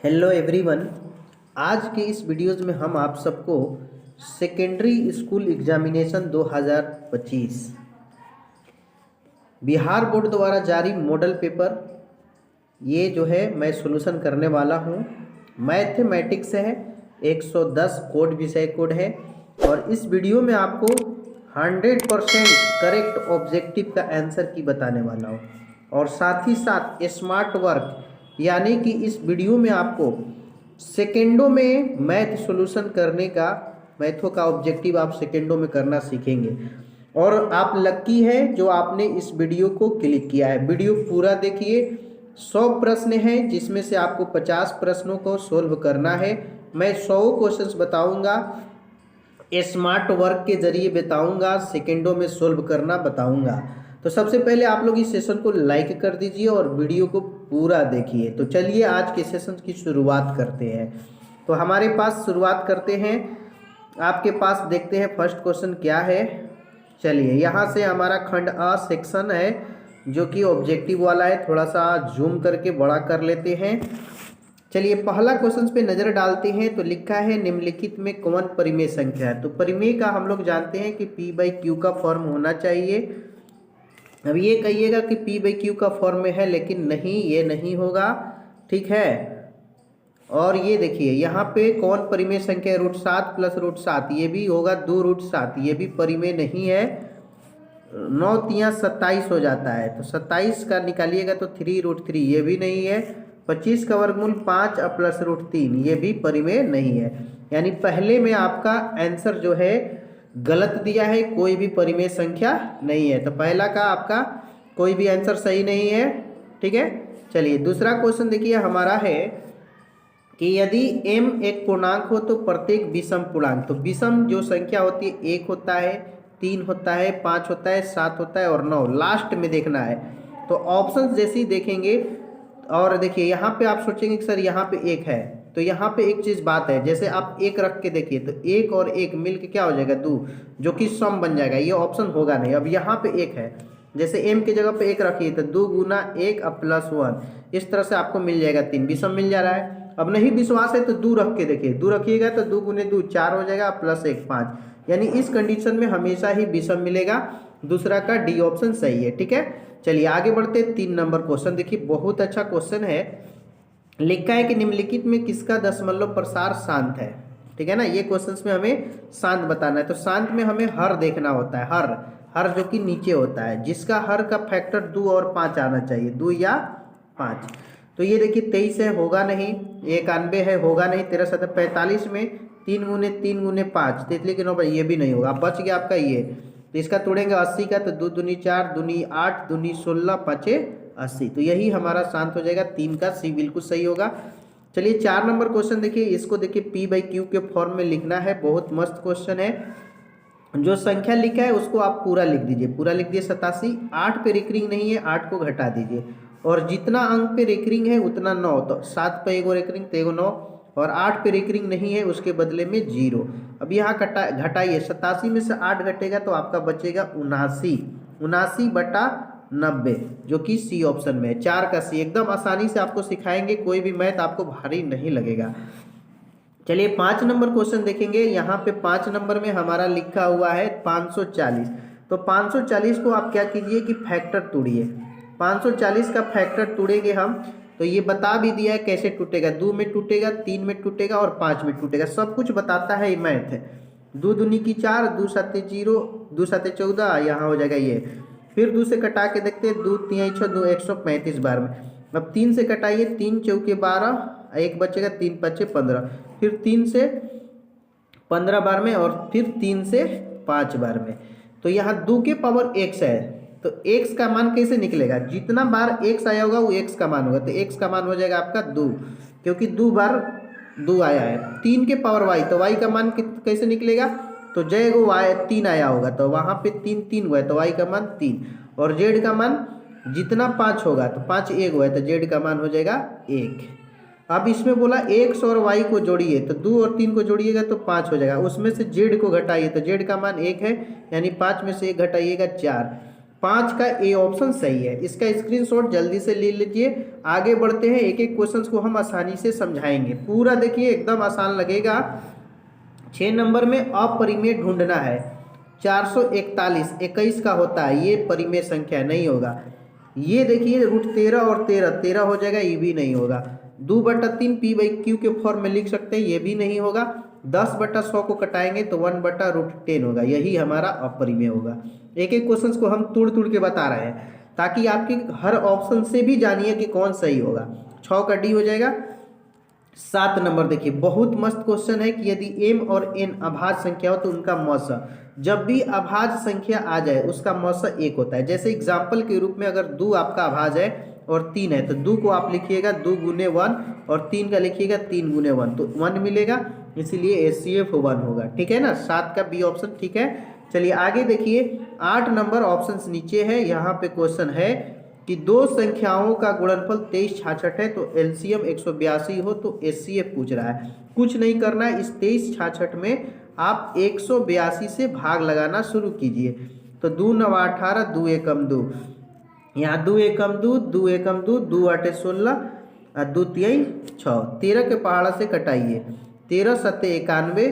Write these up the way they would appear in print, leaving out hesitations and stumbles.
Hello everyone. आज के इस वीडियोज़ में हम आप सबको secondary school examination 2025 Bihar board द्वारा जारी मॉडल पेपर ये जो है मैं सॉल्यूशन करने वाला हूँ। मैथमेटिक्स है, 110 कोड विषय कोड है और इस वीडियो में आपको 100% करेक्ट ऑब्जेक्टिव का आंसर की बताने वाला हूँ और साथ ही साथ स्मार्ट वर्क यानी कि इस वीडियो में आपको सेकेंडों में मैथ सॉल्यूशन करने का मैथों का ऑब्जेक्टिव आप सेकेंडों में करना सीखेंगे। और आप लक्की है जो आपने इस वीडियो को क्लिक किया है। वीडियो पूरा देखिए। 100 प्रश्न हैं जिसमें से आपको 50 प्रश्नों को सोल्व करना है। मैं 100 क्वेश्चंस बताऊंगा, स्मार्ट वर्क के जरिए बताऊंगा, सेकेंडों में सोल्व करना बताऊंगा। तो सबसे पहले आप लोग इस सेशन को लाइक कर दीजिए और वीडियो को पूरा देखिए। तो चलिए आज के सेशन की शुरुआत करते हैं। तो हमारे पास शुरुआत करते हैं, आपके पास देखते हैं फर्स्ट क्वेश्चन क्या है। चलिए यहाँ से हमारा खंड अ सेक्शन है जो कि ऑब्जेक्टिव वाला है। थोड़ा सा जूम करके बड़ा कर लेते हैं। चलिए पहला क्वेश्चन पे नज़र डालते हैं। तो लिखा है निम्नलिखित में कौन परिमेय संख्या है। तो परिमेय का हम लोग जानते हैं कि P/Q का फॉर्म होना चाहिए। अब ये कहिएगा कि P/Q का फॉर्म में है, लेकिन नहीं, ये नहीं होगा, ठीक है। और ये देखिए यहाँ पे कौन परिमेय संख्या है, √7 + √7, ये भी होगा 2√7, ये भी परिमेय नहीं है। 9 × 27 हो जाता है, तो 27 का निकालिएगा तो 3√3, ये भी नहीं है। 25 का वर्गमूल 5 + √3, ये भी परिमेय नहीं है। यानी पहले में आपका आंसर जो है गलत दिया है, कोई भी परिमेय संख्या नहीं है। तो पहला का आपका कोई भी आंसर सही नहीं है, ठीक है। चलिए दूसरा क्वेश्चन देखिए हमारा है कि यदि m एक पूर्णांक हो तो प्रत्येक विषम पूर्णांक, तो विषम जो संख्या होती है 1 होता है, 3 होता है, 5 होता है, 7 होता है और 9 लास्ट में देखना है। तो ऑप्शन जैसे ही देखेंगे और देखिए यहाँ पे आप सोचेंगे कि सर यहाँ पे 1 है, तो यहाँ पे एक चीज़ बात है, जैसे आप 1 रख के देखिए तो 1 और 1 मिल के क्या हो जाएगा 2, जो कि सम बन जाएगा, ये ऑप्शन होगा नहीं। अब यहाँ पे 1 है, जैसे m की जगह पे 1 रखिए तो 2 × 1 + 1, इस तरह से आपको मिल जाएगा 3, विषम मिल जा रहा है। अब नहीं विश्वास है तो 2 रख के देखिए, 2 रखिएगा तो 2 × 2 4 हो जाएगा, +1 5, यानी इस कंडीशन में हमेशा ही विषम मिलेगा। दूसरा का डी ऑप्शन सही है, ठीक है। चलिए आगे बढ़ते 3 नंबर क्वेश्चन देखिए, बहुत अच्छा क्वेश्चन है। लिखा है कि निम्नलिखित में किसका दशमलव प्रसार शांत है, ठीक है ना। ये क्वेश्चंस में हमें शांत बताना है। तो शांत में हमें हर देखना होता है, हर जो कि नीचे होता है, जिसका हर का फैक्टर 2 और 5 आना चाहिए, 2 या 5। तो ये देखिए 23 है, होगा नहीं। 91 है, होगा नहीं। 13 7 45 में 3 × 3 × 5 तितली के 9, ये भी नहीं होगा। बच गया आपका ये, तो इसका तोड़ेंगे 80 का, तो 2 दूनी 4, दूनी 8, दूनी 16, 5 80, तो यही हमारा शांत हो जाएगा। 3 का सी बिल्कुल सही होगा। चलिए 4 नंबर क्वेश्चन देखिए, इसको देखिए P/Q के फॉर्म में लिखना है। बहुत मस्त क्वेश्चन है। जो संख्या लिखा है उसको आप पूरा लिख दीजिए, पूरा लिख दिए 87। 8 पे रिकरिंग नहीं है, 8 को घटा दीजिए और जितना अंक पे रिकरिंग है उतना 9, तो 7 पे एगो रिकरिंग तो एगो 9, और 8 पे रिकरिंग नहीं है उसके बदले में 0। अब यहाँ घटाइए, 87 में से 8 घटेगा तो आपका बचेगा 79/90, जो कि सी ऑप्शन में है। 4 का सी, एकदम आसानी से आपको सिखाएंगे, कोई भी मैथ आपको भारी नहीं लगेगा। चलिए 5 नंबर क्वेश्चन देखेंगे। यहाँ पे 5 नंबर में हमारा लिखा हुआ है 540। तो 540 को आप क्या कीजिए कि फैक्टर तोड़िए। 540 का फैक्टर तोड़ेंगे हम, तो ये बता भी दिया है कैसे टूटेगा। 2 में टूटेगा, 3 में टूटेगा और 5 में टूटेगा, सब कुछ बताता है ये मैथ। 2 दूनी की 4, 2 7 0, 2 7 14, यहाँ हो जाएगा ये। फिर 2 से कटा के देखते हैं, 2 3 6 2 135 बार में। अब 3 से कटाइए, 3 चौके 12, 1 बचेगा, 3 5 15, फिर 3 से 15 बार में और फिर 3 से 5 बार में। तो यहाँ 2 के पावर x है, तो x का मान कैसे निकलेगा, जितना बार x आया होगा वो x का मान होगा, तो x का मान हो जाएगा आपका 2, क्योंकि 2 बार 2 आया है। 3 के पावर y, तो y का मान कैसे निकलेगा, तो जय को y 3 आया होगा, तो वहाँ पे 3 3 हुआ है, तो y का मान 3, और z का मान जितना 5 होगा, तो 5 1 हुआ है, तो z का मान हो जाएगा 1। अब इसमें बोला x और y को जोड़िए, तो 2 और 3 को जोड़िएगा तो 5 हो जाएगा। उसमें से z को घटाइए, तो z का मान 1 है, यानी 5 में से 1 घटाइएगा 4। 5 का ए ऑप्शन सही है। इसका स्क्रीनशॉट जल्दी से ले लीजिए। आगे बढ़ते हैं, एक एक क्वेश्चन को हम आसानी से समझाएंगे। पूरा देखिए एकदम आसान लगेगा। 6 नंबर में अपरिमेय ढूंढना है। 441 21 का होता है, ये परिमेय संख्या नहीं होगा। ये देखिए √13 और 13 हो जाएगा, ये भी नहीं होगा। 2/3 p/q के फॉर्म में लिख सकते हैं, ये भी नहीं होगा। 10/100 को कटाएंगे तो 1/√10 होगा, यही हमारा अपरिमेय होगा। एक एक क्वेश्चन को हम तोड़ तोड़ के बता रहे हैं ताकि आपके हर ऑप्शन से भी जानिए कि कौन सही होगा। 6 का डी हो जाएगा। 7 नंबर देखिए, बहुत मस्त क्वेश्चन है कि यदि m और n अभाज्य संख्या हो तो उनका मौसा, जब भी अभाज्य संख्या आ जाए उसका मौसा 1 होता है। जैसे एग्जाम्पल के रूप में अगर 2 आपका अभाज्य है और 3 है तो 2 को आप लिखिएगा 2 × 1 और 3 का लिखिएगा 3 × 1 तो 1 मिलेगा, इसीलिए HCF 1 होगा। ठीक है ना, 7 का बी ऑप्शन ठीक है। चलिए आगे देखिए, 8 नंबर ऑप्शन नीचे है। यहाँ पे क्वेश्चन है कि दो संख्याओं का गुणनफल 2366 है तो LCM 182 हो तो HCF पूछ रहा है। कुछ नहीं करना है, इस 2366 में आप 182 से भाग लगाना शुरू कीजिए। तो 2 9 18, 2 एकम 2, यहाँ 2 एकम 2, 2 एकम 2, 2 8 16 और 2 3 6। 13 के पहाड़ा से कटाइए, 13 7 91,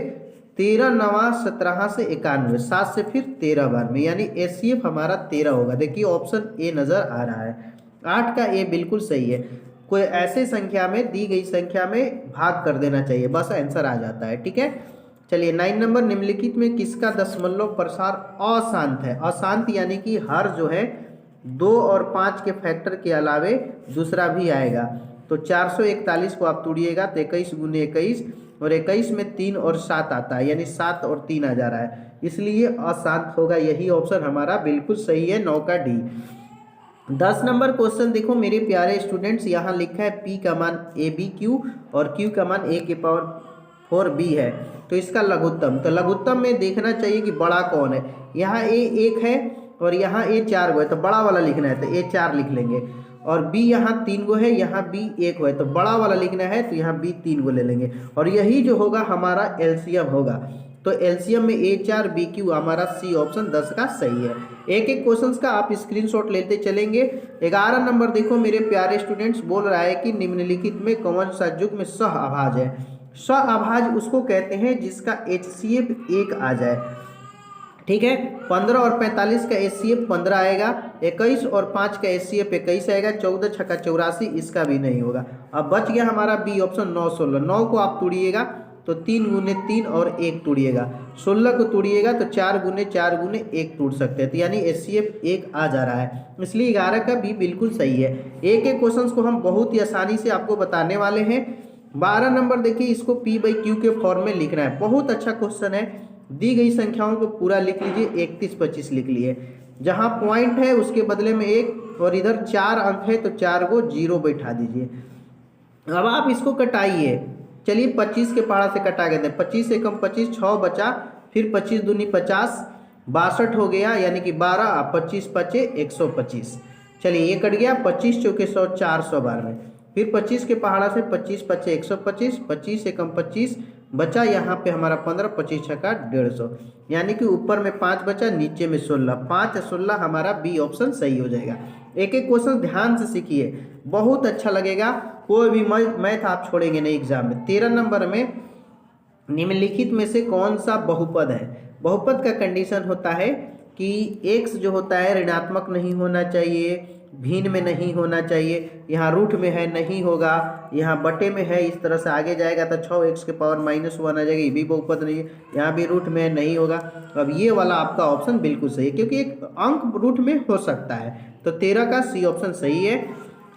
13 9 17 से 91, 7 से फिर 13 बार में, यानी HCF हमारा 13 होगा। देखिए ऑप्शन ए नज़र आ रहा है। 8 का ए बिल्कुल सही है। कोई ऐसे संख्या में दी गई संख्या में भाग कर देना चाहिए, बस आंसर आ जाता है। ठीक है, चलिए 9 नंबर, निम्नलिखित में किसका दशमलव प्रसार अशांत है। अशांत यानी कि हर जो है 2 और 5 के फैक्टर के अलावे दूसरा भी आएगा। तो 441 को आप तोड़िएगा तो 21 × 21 और 21 में 3 और 7 आता है, यानी 7 और 3 आ जा रहा है, इसलिए अशांत होगा। यही ऑप्शन हमारा बिल्कुल सही है, 9 का डी। 10 नंबर क्वेश्चन देखो मेरे प्यारे स्टूडेंट्स, यहाँ लिखा है p का मान ABQ और q का मान a⁴b है, तो इसका लघुत्तम, तो लघुत्तम में देखना चाहिए कि बड़ा कौन है। यहाँ a 1 है और यहाँ a 4 गो है, तो बड़ा वाला लिखना है तो a 4 लिख लेंगे। और b यहाँ 3 गो है, यहाँ b 1 गो है, तो बड़ा वाला लिखना है तो यहाँ b 3 गो ले लेंगे। और यही जो होगा हमारा LCM होगा, तो LCM में A4 BQ हमारा सी ऑप्शन 10 का सही है। एक एक क्वेश्चंस का आप स्क्रीनशॉट लेते चलेंगे। 11 नंबर देखो मेरे प्यारे स्टूडेंट्स, बोल रहा है कि निम्नलिखित में कौन सा युग्म सह अभाज्य है। सह अभाज्य उसको कहते हैं जिसका HCF 1 आ जाए। ठीक है, 15 और 45 का HCF 15 आएगा, 21 और 5 का HCF 21 आएगा, 14 छक्का 84, इसका भी नहीं होगा। अब बच गया हमारा बी ऑप्शन 9 16। 9 को आप तोड़िएगा तो 3 × 3 और 1 तोड़िएगा, 16 को तोड़िएगा तो 4 × 4 × 1 तोड़ सकते हैं, तो यानी HCF 1 आ जा रहा है, इसलिए 11 का भी बिल्कुल सही है। एक एक क्वेश्चन को हम बहुत ही आसानी से आपको बताने वाले हैं। 12 नंबर देखिए, इसको p/q के फॉर्म में लिखना है। बहुत अच्छा क्वेश्चन है, दी गई संख्याओं को पूरा लिख लीजिए। 31 25 लिख लिए, जहाँ पॉइंट है उसके बदले में 1 और इधर 4 अंक है तो 4 को 0 बैठा दीजिए। अब आप इसको कटाइए। चलिए 25 के पहाड़ा से कटा गए थे, 25 एकम 25, 6 बचा, फिर 25 दूनी 50, 62 हो गया, यानी कि 12, 25 पचे 125। चलिए ये कट गया, 25 चौके 100, 400 बार में, फिर 25 के पहाड़ा से 25 पचे 125, 25 एकम 25 बचा, यहाँ पे हमारा 15, 25 छक्का 150, यानी कि ऊपर में 5 बचा, नीचे में 16, 5 16 हमारा बी ऑप्शन सही हो जाएगा। एक एक क्वेश्चन ध्यान से सीखिए, बहुत अच्छा लगेगा, कोई भी मैथ आप छोड़ेंगे नहीं एग्जाम में। 13 नंबर में, निम्नलिखित में से कौन सा बहुपद है। बहुपद का कंडीशन होता है कि x जो होता है ऋणात्मक नहीं होना चाहिए, भिन्न में नहीं होना चाहिए, यहाँ रूट में है नहीं होगा, यहाँ बटे में है, इस तरह से आगे जाएगा तो 6x के पावर -1 आ जाएगा, ये भी बहुपद नहीं है, यहाँ भी रूट में नहीं होगा। अब ये वाला आपका ऑप्शन बिल्कुल सही है, क्योंकि एक अंक रूट में हो सकता है, तो 13 का सी ऑप्शन सही है।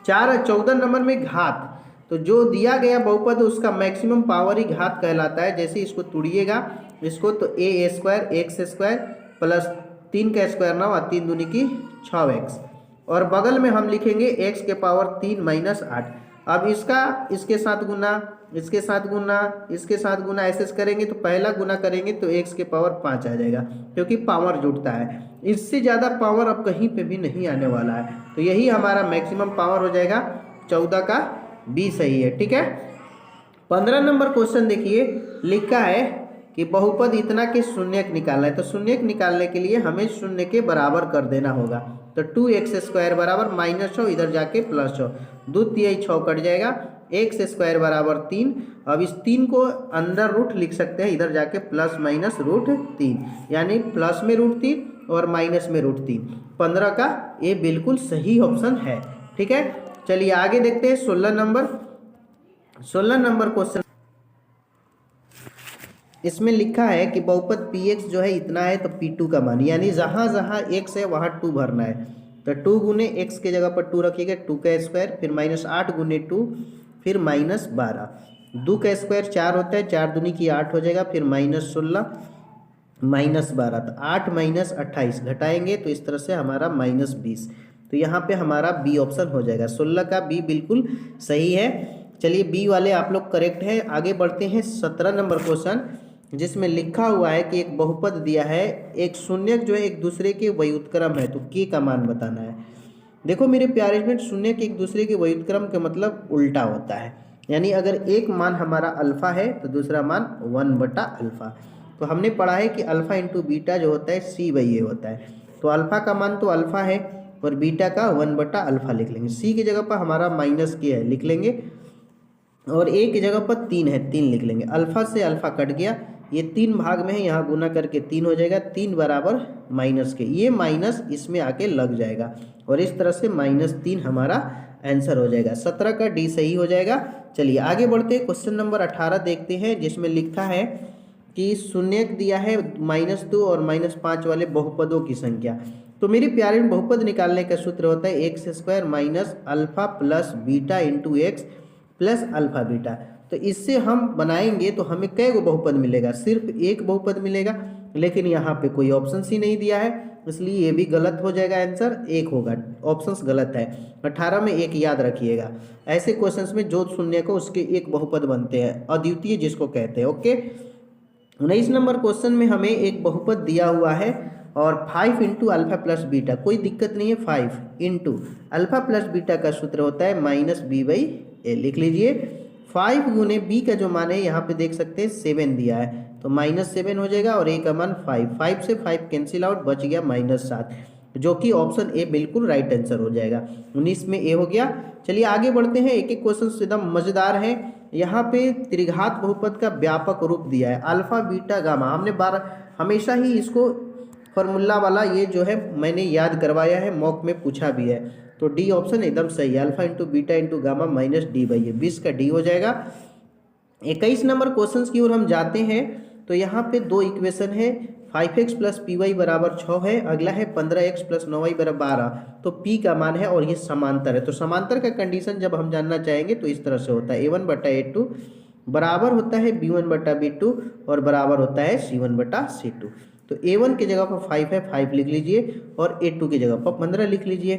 14 नंबर में घात, तो जो दिया गया बहुपद उसका मैक्सिमम पावर ही घात कहलाता है। जैसे इसको तोड़िएगा इसको, तो a² x² प्लस 3 का स्क्वायर 9 और 3 दूनी की 6x, और बगल में हम लिखेंगे x के पावर 3 - 8। अब इसका इसके साथ गुना, इसके साथ गुना, इसके साथ गुना, ऐसे करेंगे तो पहला गुना करेंगे तो x के पावर 5 आ जाएगा, क्योंकि पावर जुड़ता है। इससे ज़्यादा पावर अब कहीं पे भी नहीं आने वाला है, तो यही हमारा मैक्सिमम पावर हो जाएगा। 14 का बी सही है। ठीक है, 15 नंबर क्वेश्चन देखिए, लिखा है कि बहुपद इतना के शून्यक निकालना है, तो शून्यक निकालने के लिए हमें शून्य के बराबर कर देना होगा। तो 2x² बराबर -6, इधर जाके +6, 2 तिहाई 6 कट जाएगा, x² बराबर 3। अब इस 3 को अंदर रूट लिख सकते हैं, इधर जाके ±√3, यानी प्लस में √3 और माइनस में √3। 15 का ये बिल्कुल सही ऑप्शन है। ठीक है, चलिए आगे देखते हैं 16 नंबर क्वेश्चन। इसमें लिखा है कि बहुपद px जो है इतना है, तो p2 का मान, यानी जहाँ जहाँ x है वहाँ 2 भरना है। तो 2 गुने x के जगह पर 2 रखिएगा, 2 का स्क्वायर, फिर -8 गुने 2, फिर -12, 2 का स्क्वायर 4 होता है, 4 दूनी की 8 हो जाएगा, फिर -16 -12, तो 8 -28 घटाएंगे तो इस तरह से हमारा -20। तो यहाँ पे हमारा बी ऑप्शन हो जाएगा, 16 का बी बिल्कुल सही है। चलिए बी वाले आप लोग करेक्ट है। आगे बढ़ते हैं 17 नंबर क्वेश्चन, जिसमें लिखा हुआ है कि एक बहुपद दिया है, एक शून्यक जो है एक दूसरे के व्युत्क्रम है, तो के का मान बताना है। देखो मेरे प्यारे स्टूडेंट, शून्यक एक दूसरे के व्युत्क्रम का मतलब उल्टा होता है, यानी अगर एक मान हमारा अल्फा है तो दूसरा मान 1/अल्फा। तो हमने पढ़ा है कि अल्फा इंटू बीटा जो होता है c/a होता है। तो अल्फा का मान तो अल्फा है और बीटा का 1/अल्फा लिख लेंगे। c की जगह पर हमारा -k है, लिख लेंगे, और a की जगह पर 3 है, 3 लिख लेंगे। अल्फा से अल्फा कट गया, ये 3 भाग में है, यहाँ गुना करके 3 हो जाएगा, 3 बराबर -k, ये माइनस इसमें आके लग जाएगा, और इस तरह से -3 हमारा आंसर हो जाएगा। 17 का डी सही हो जाएगा। चलिए आगे बढ़ते हैं, क्वेश्चन नंबर 18 देखते हैं, जिसमें लिखा है कि शून्यक दिया है -2 और -5 वाले बहुपदों की संख्या। तो मेरे प्यारे में बहुपद निकालने का सूत्र होता है x² minus alpha plus beta into x plus alpha beta. तो इससे हम बनाएंगे तो हमें कै गो बहुपद मिलेगा, सिर्फ एक बहुपद मिलेगा, लेकिन यहाँ पे कोई ऑप्शन ही नहीं दिया है, इसलिए ये भी गलत हो जाएगा, आंसर 1 होगा, ऑप्शंस गलत है। 18 में 1 याद रखिएगा, ऐसे क्वेश्चंस में जो शून्य को उसके एक बहुपद बनते हैं, अद्वितीय जिसको कहते हैं। ओके, 19 नंबर क्वेश्चन में हमें एक बहुपद दिया हुआ है और 5 इंटू अल्फा प्लस बीटा, कोई दिक्कत नहीं है, 5 इंटू अल्फा प्लस बीटा का सूत्र होता है -b/a, लिख लीजिए। 5 गुने b का जो मान है यहाँ पे देख सकते हैं 7 दिया है, तो -7 हो जाएगा, और a का मान 5, 5 से 5 कैंसिल आउट, बच गया -7, जो कि ऑप्शन ए बिल्कुल राइट आंसर हो जाएगा। 19 में ए हो गया। चलिए आगे बढ़ते हैं, एक एक क्वेश्चन एकदम मजेदार है। यहाँ पे त्रिघात बहुपद का व्यापक रूप दिया है, अल्फा बीटा गामा, हमने हमेशा ही इसको फॉर्मूला वाला ये जो है मैंने याद करवाया है, मॉक में पूछा भी है, तो डी ऑप्शन एकदम सही है, alpha into beta into gamma minus d/a, 20 का डी हो जाएगा। 21 नंबर क्वेश्चन की ओर हम जाते हैं, तो यहाँ पे दो इक्वेशन है, 5x प्लस py बराबर 6 है, अगला है 15x प्लस 9y बराबर 12, तो p का मान है और ये समांतर है। तो समांतर का कंडीशन जब हम जानना चाहेंगे तो इस तरह से होता है, a1/a2 बराबर होता है b1/b2 और बराबर होता है c1/c2। तो a1 की जगह पर 5 है, 5 लिख लीजिए, और a2 की जगह पर 15 लिख लीजिए,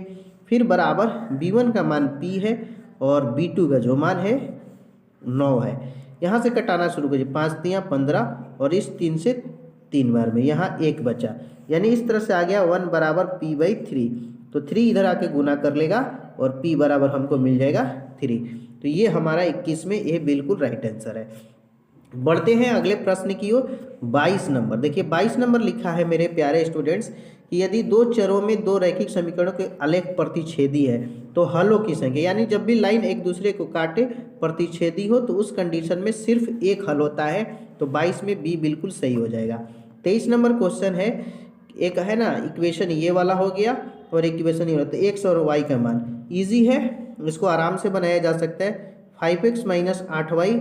फिर बराबर b1 का मान p है और b2 का जो /मान है 9 है। यहाँ से कटाना शुरू कीजिए, 5 × 3 = 15, और इस 3 से 3 बार में यहाँ 1 बचा, यानी इस तरह से आ गया 1 बराबर p/3, तो 3 इधर आके गुना कर लेगा और p बराबर हमको मिल जाएगा 3। तो ये हमारा 21 में ये बिल्कुल राइट आंसर है। बढ़ते हैं अगले प्रश्न की ओर, 22 नंबर। देखिए 22 नंबर लिखा है मेरे प्यारे स्टूडेंट्स कि यदि दो चरों में दो रैखिक समीकरणों के आलेख प्रतिच्छेदी है तो हलों की संख्या, यानी जब भी लाइन एक दूसरे को काटे प्रतिच्छेदी हो तो उस कंडीशन में सिर्फ एक हल होता है, तो 22 में बी बिल्कुल सही हो जाएगा। 23 नंबर क्वेश्चन है, एक है ना इक्वेशन ये वाला हो गया और इक्वेशन ये होता है, एक्स और वाई का मान ईजी है, इसको आराम से बनाया जा सकता है। 5x - 8y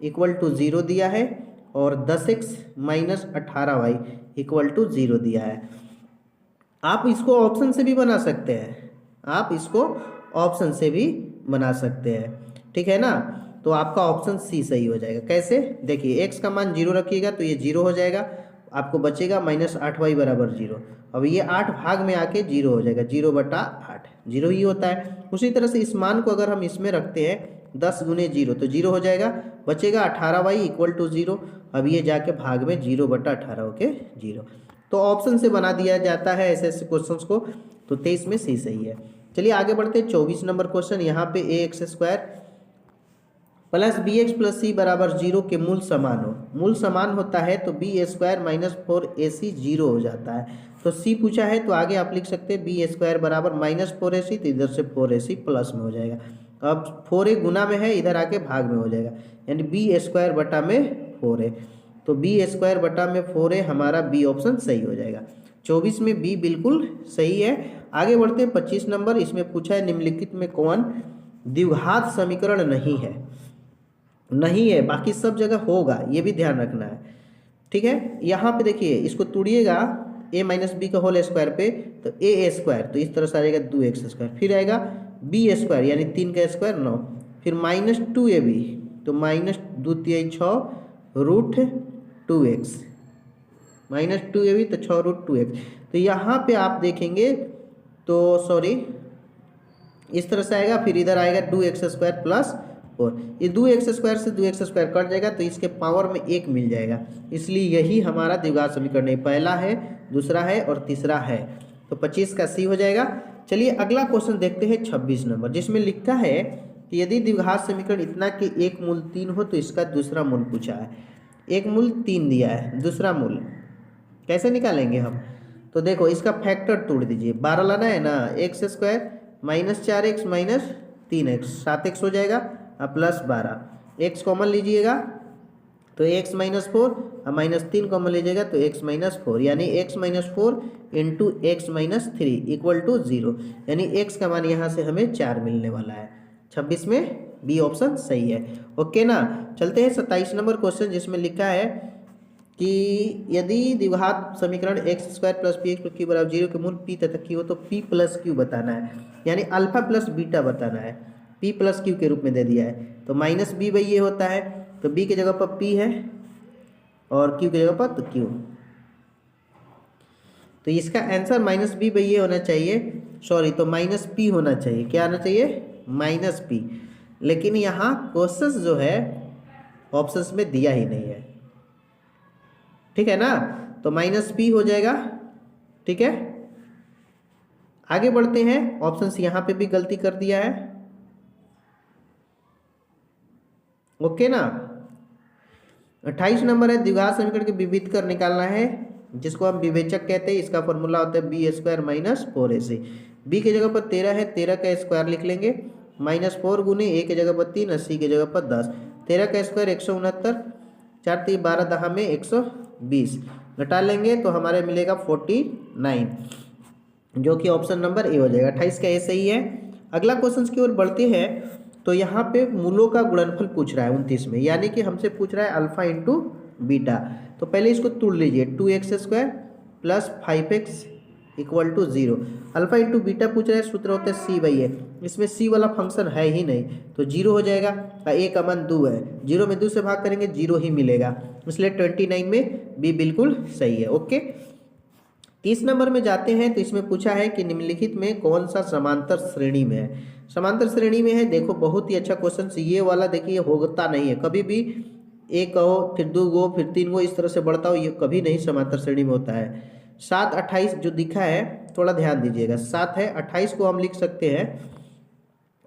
= 0 दिया है और 10x - 18y = 0 दिया है। आप इसको ऑप्शन से भी बना सकते हैं, आप इसको ऑप्शन से भी बना सकते हैं, ठीक है ना। तो आपका ऑप्शन सी सही हो जाएगा। कैसे, देखिए x का मान 0 रखिएगा तो ये 0 हो जाएगा, आपको बचेगा -8y बराबर 0। अब ये 8 भाग में आके 0 हो जाएगा, 0/8, 0 ही होता है। उसी तरह से इस मान को अगर हम इसमें रखते हैं 10 × 0 तो 0 हो जाएगा, बचेगा 18y = 0। अब ये जाके भाग में 0/18 होके 0। तो ऑप्शन से बना दिया जाता है ऐसे ऐसे क्वेश्चंस को, तो 23 में सी सही है। चलिए आगे बढ़ते हैं, 24 नंबर क्वेश्चन। यहाँ पे ax² plus b x plus c बराबर जीरो के मूल समान हो। मूल समान होता है तो B square minus 4ac zero हो जाता है। तो सी पूछा है तो आगे आप लिख सकते हैं बी स्क्वायर बराबर माइनस 4ac, तो इधर से 4ac प्लस में हो जाएगा। अब 4a गुना में है, इधर आके भाग में हो जाएगा, यानी बी स्क्वायर बटा में 4a। तो बी स्क्वायर बटा में 4a हमारा बी ऑप्शन सही हो जाएगा। 24 में बी बिल्कुल सही है। आगे बढ़ते हैं 25 नंबर। इसमें पूछा है निम्नलिखित में कौन द्विघात समीकरण नहीं है। नहीं है, बाकी सब जगह होगा, ये भी ध्यान रखना है, ठीक है। यहाँ पे देखिए, इसको तोड़िएगा a माइनस बी का होल स्क्वायर पे, तो ए स्क्वायर, तो इस तरह से आ जाएगा 2x स्क्वायर, फिर आएगा बी स्क्वायर यानी 3 का स्क्वायर 9, फिर माइनस 2ab, तो minus 2 3 6 root 2x, minus 2ab तो 6 रूट 2x। तो यहाँ पे आप देखेंगे तो सॉरी इस तरह से आएगा, फिर इधर आएगा 2x स्क्वायर प्लस 4, ये 2x स्क्वायर से 2x स्क्वायर कट जाएगा तो इसके पावर में 1 मिल जाएगा, इसलिए यही हमारा द्विघात समीकरण है। पहला है, दूसरा है और तीसरा है, तो 25 का सी हो जाएगा। चलिए अगला क्वेश्चन देखते हैं 26 नंबर, जिसमें लिखा है कि यदि द्विघात समीकरण इतना कि एक मूल 3 हो तो इसका दूसरा मूल पूछा है। एक मूल 3 दिया है, दूसरा मूल कैसे निकालेंगे हम? तो देखो इसका फैक्टर तोड़ दीजिए, 12 लाना है ना, x square minus 4x minus 3x 7x हो जाएगा और प्लस 12, x कॉमन लीजिएगा तो x माइनस 4 और माइनस 3 कॉमन लीजिएगा तो x माइनस 4, यानी x minus 4 into x minus 3 equal to 0, यानी x का मान यहाँ से हमें 4 मिलने वाला है। 26 में बी ऑप्शन सही है। ओके ना, चलते हैं 27 नंबर क्वेश्चन, जिसमें लिखा है कि यदि द्विघात समीकरण x square plus P x plus Q बराबर 0 के मूल पी तथा क्यू हो तो पी प्लस क्यू बताना है, यानी अल्फा प्लस बीटा बताना है। पी प्लस क्यू के रूप में दे दिया है, तो माइनस बी बाई ये होता है, तो बी की जगह पर पी है और क्यू की जगह पर तो क्यू, तो इसका आंसर माइनस बी बाई ये होना चाहिए, सॉरी तो माइनस पी होना चाहिए। क्या आना चाहिए? Minus P. लेकिन यहाँ क्वेश्चन जो है ऑप्शंस में दिया ही नहीं है, ठीक है ना, तो माइनस पी हो जाएगा, ठीक है। आगे बढ़ते हैं, ऑप्शंस यहाँ पे भी गलती कर दिया है, ओके ना। 28 नंबर है, द्विघात समीकरण के विविधकर निकालना है, जिसको हम विवेचक कहते हैं। इसका फॉर्मूला होता है B square minus 4ac। B की जगह पर 13 है, 13 का स्क्वायर लिख लेंगे, माइनस 4 गुने ए की जगह पर 3 और सी की जगह पर 10, 13 का स्क्वायर 169, 4 3 12 10 में 120, घटा लेंगे तो हमारे मिलेगा 49, जो कि ऑप्शन नंबर ए हो जाएगा। 28 का ए सही है। अगला क्वेश्चन की ओर बढ़ते हैं, तो यहाँ पे मूलों का गुणनफल पूछ रहा है 29 में, यानी कि हमसे पूछ रहा है अल्फा इंटू बीटा। तो पहले इसको तोड़ लीजिए, 2x square plus 5x equal to 0। Alpha into beta पूछ रहा है, सूत्र होता है सी बाई ए, इसमें सी वाला फंक्शन है ही नहीं तो 0 हो जाएगा, ए का मान 2 है, 0 में 2 से भाग करेंगे 0 ही मिलेगा, इसलिए 29 में बी बिल्कुल सही है। ओके, 30 नंबर में जाते हैं, तो इसमें पूछा है कि निम्नलिखित में कौन सा समांतर श्रेणी में है। समांतर श्रेणी में है, देखो बहुत ही अच्छा क्वेश्चन, ये वाला देखिए होता नहीं है कभी भी, एक कहो फिर 2 गो फिर 3 गो इस तरह से बढ़ता हो, ये कभी नहीं समांतर श्रेणी में होता है। 7 28 जो दिखा है थोड़ा ध्यान दीजिएगा, 7 है, 28 को हम लिख सकते हैं,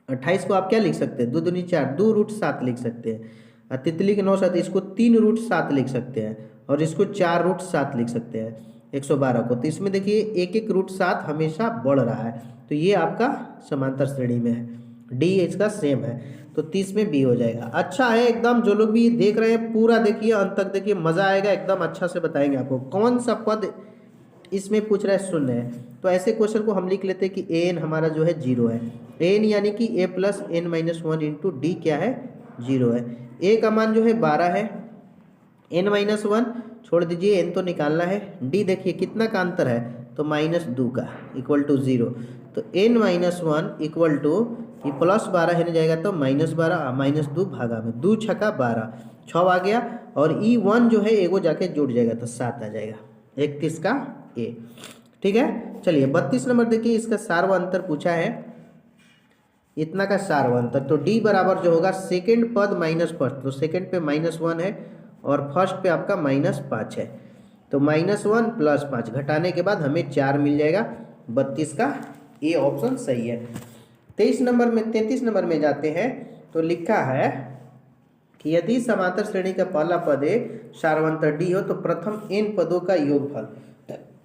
28 को आप क्या लिख सकते हैं, 2 दूनी 4, 2 रूट 7 लिख सकते हैं, और तितली के 9 7, इसको 3 रूट 7 लिख सकते हैं, और इसको 4 रूट 7 लिख सकते हैं 112 को। तो इसमें देखिए एक एक रूट 7 हमेशा बढ़ रहा है, तो ये आपका समांतर श्रेणी में है, डी इसका सेम है, तो 30 में बी हो जाएगा। अच्छा है एकदम, जो लोग भी देख रहे हैं पूरा देखिए, अंत तक देखिए, मज़ा आएगा, एकदम अच्छा से बताएंगे आपको कौन सा पद इसमें पूछ रहा है शून्य है। तो ऐसे क्वेश्चन को हम लिख लेते हैं कि ए एन हमारा जो है 0 है, ए एन यानी कि a plus n minus 1 into d क्या है 0 है। ए का मान जो है 12 है, एन माइनस 1 छोड़ दीजिए, एन तो निकालना है, डी देखिए कितना का अंतर है तो -2 का इक्वल टू 0, तो एन माइनस 1 इक्वल टू ये प्लस 12 है जाएगा तो -12 -2 भागा में 2 छक्का 12 6 आ गया, और ई 1 जो है एगो जाके जुड़ जाएगा तो 7 आ जाएगा, 31 का ए, ठीक है। चलिए 32 नंबर देखिए, इसका सार्व अंतर पूछा है, इतना का सार्व अंतर, तो डी बराबर जो होगा सेकेंड पद माइनस फर्स्ट, तो सेकेंड पे -1 है और फर्स्ट पे आपका -5 है, तो -1 प्लस 5 घटाने के बाद हमें 4 मिल जाएगा, 32 का ए ऑप्शन सही है। 33 नंबर में जाते हैं, तो लिखा है कि यदि समांतर श्रेणी का पहला पद ए सारवंतर डी हो तो प्रथम n पदों का योगफल,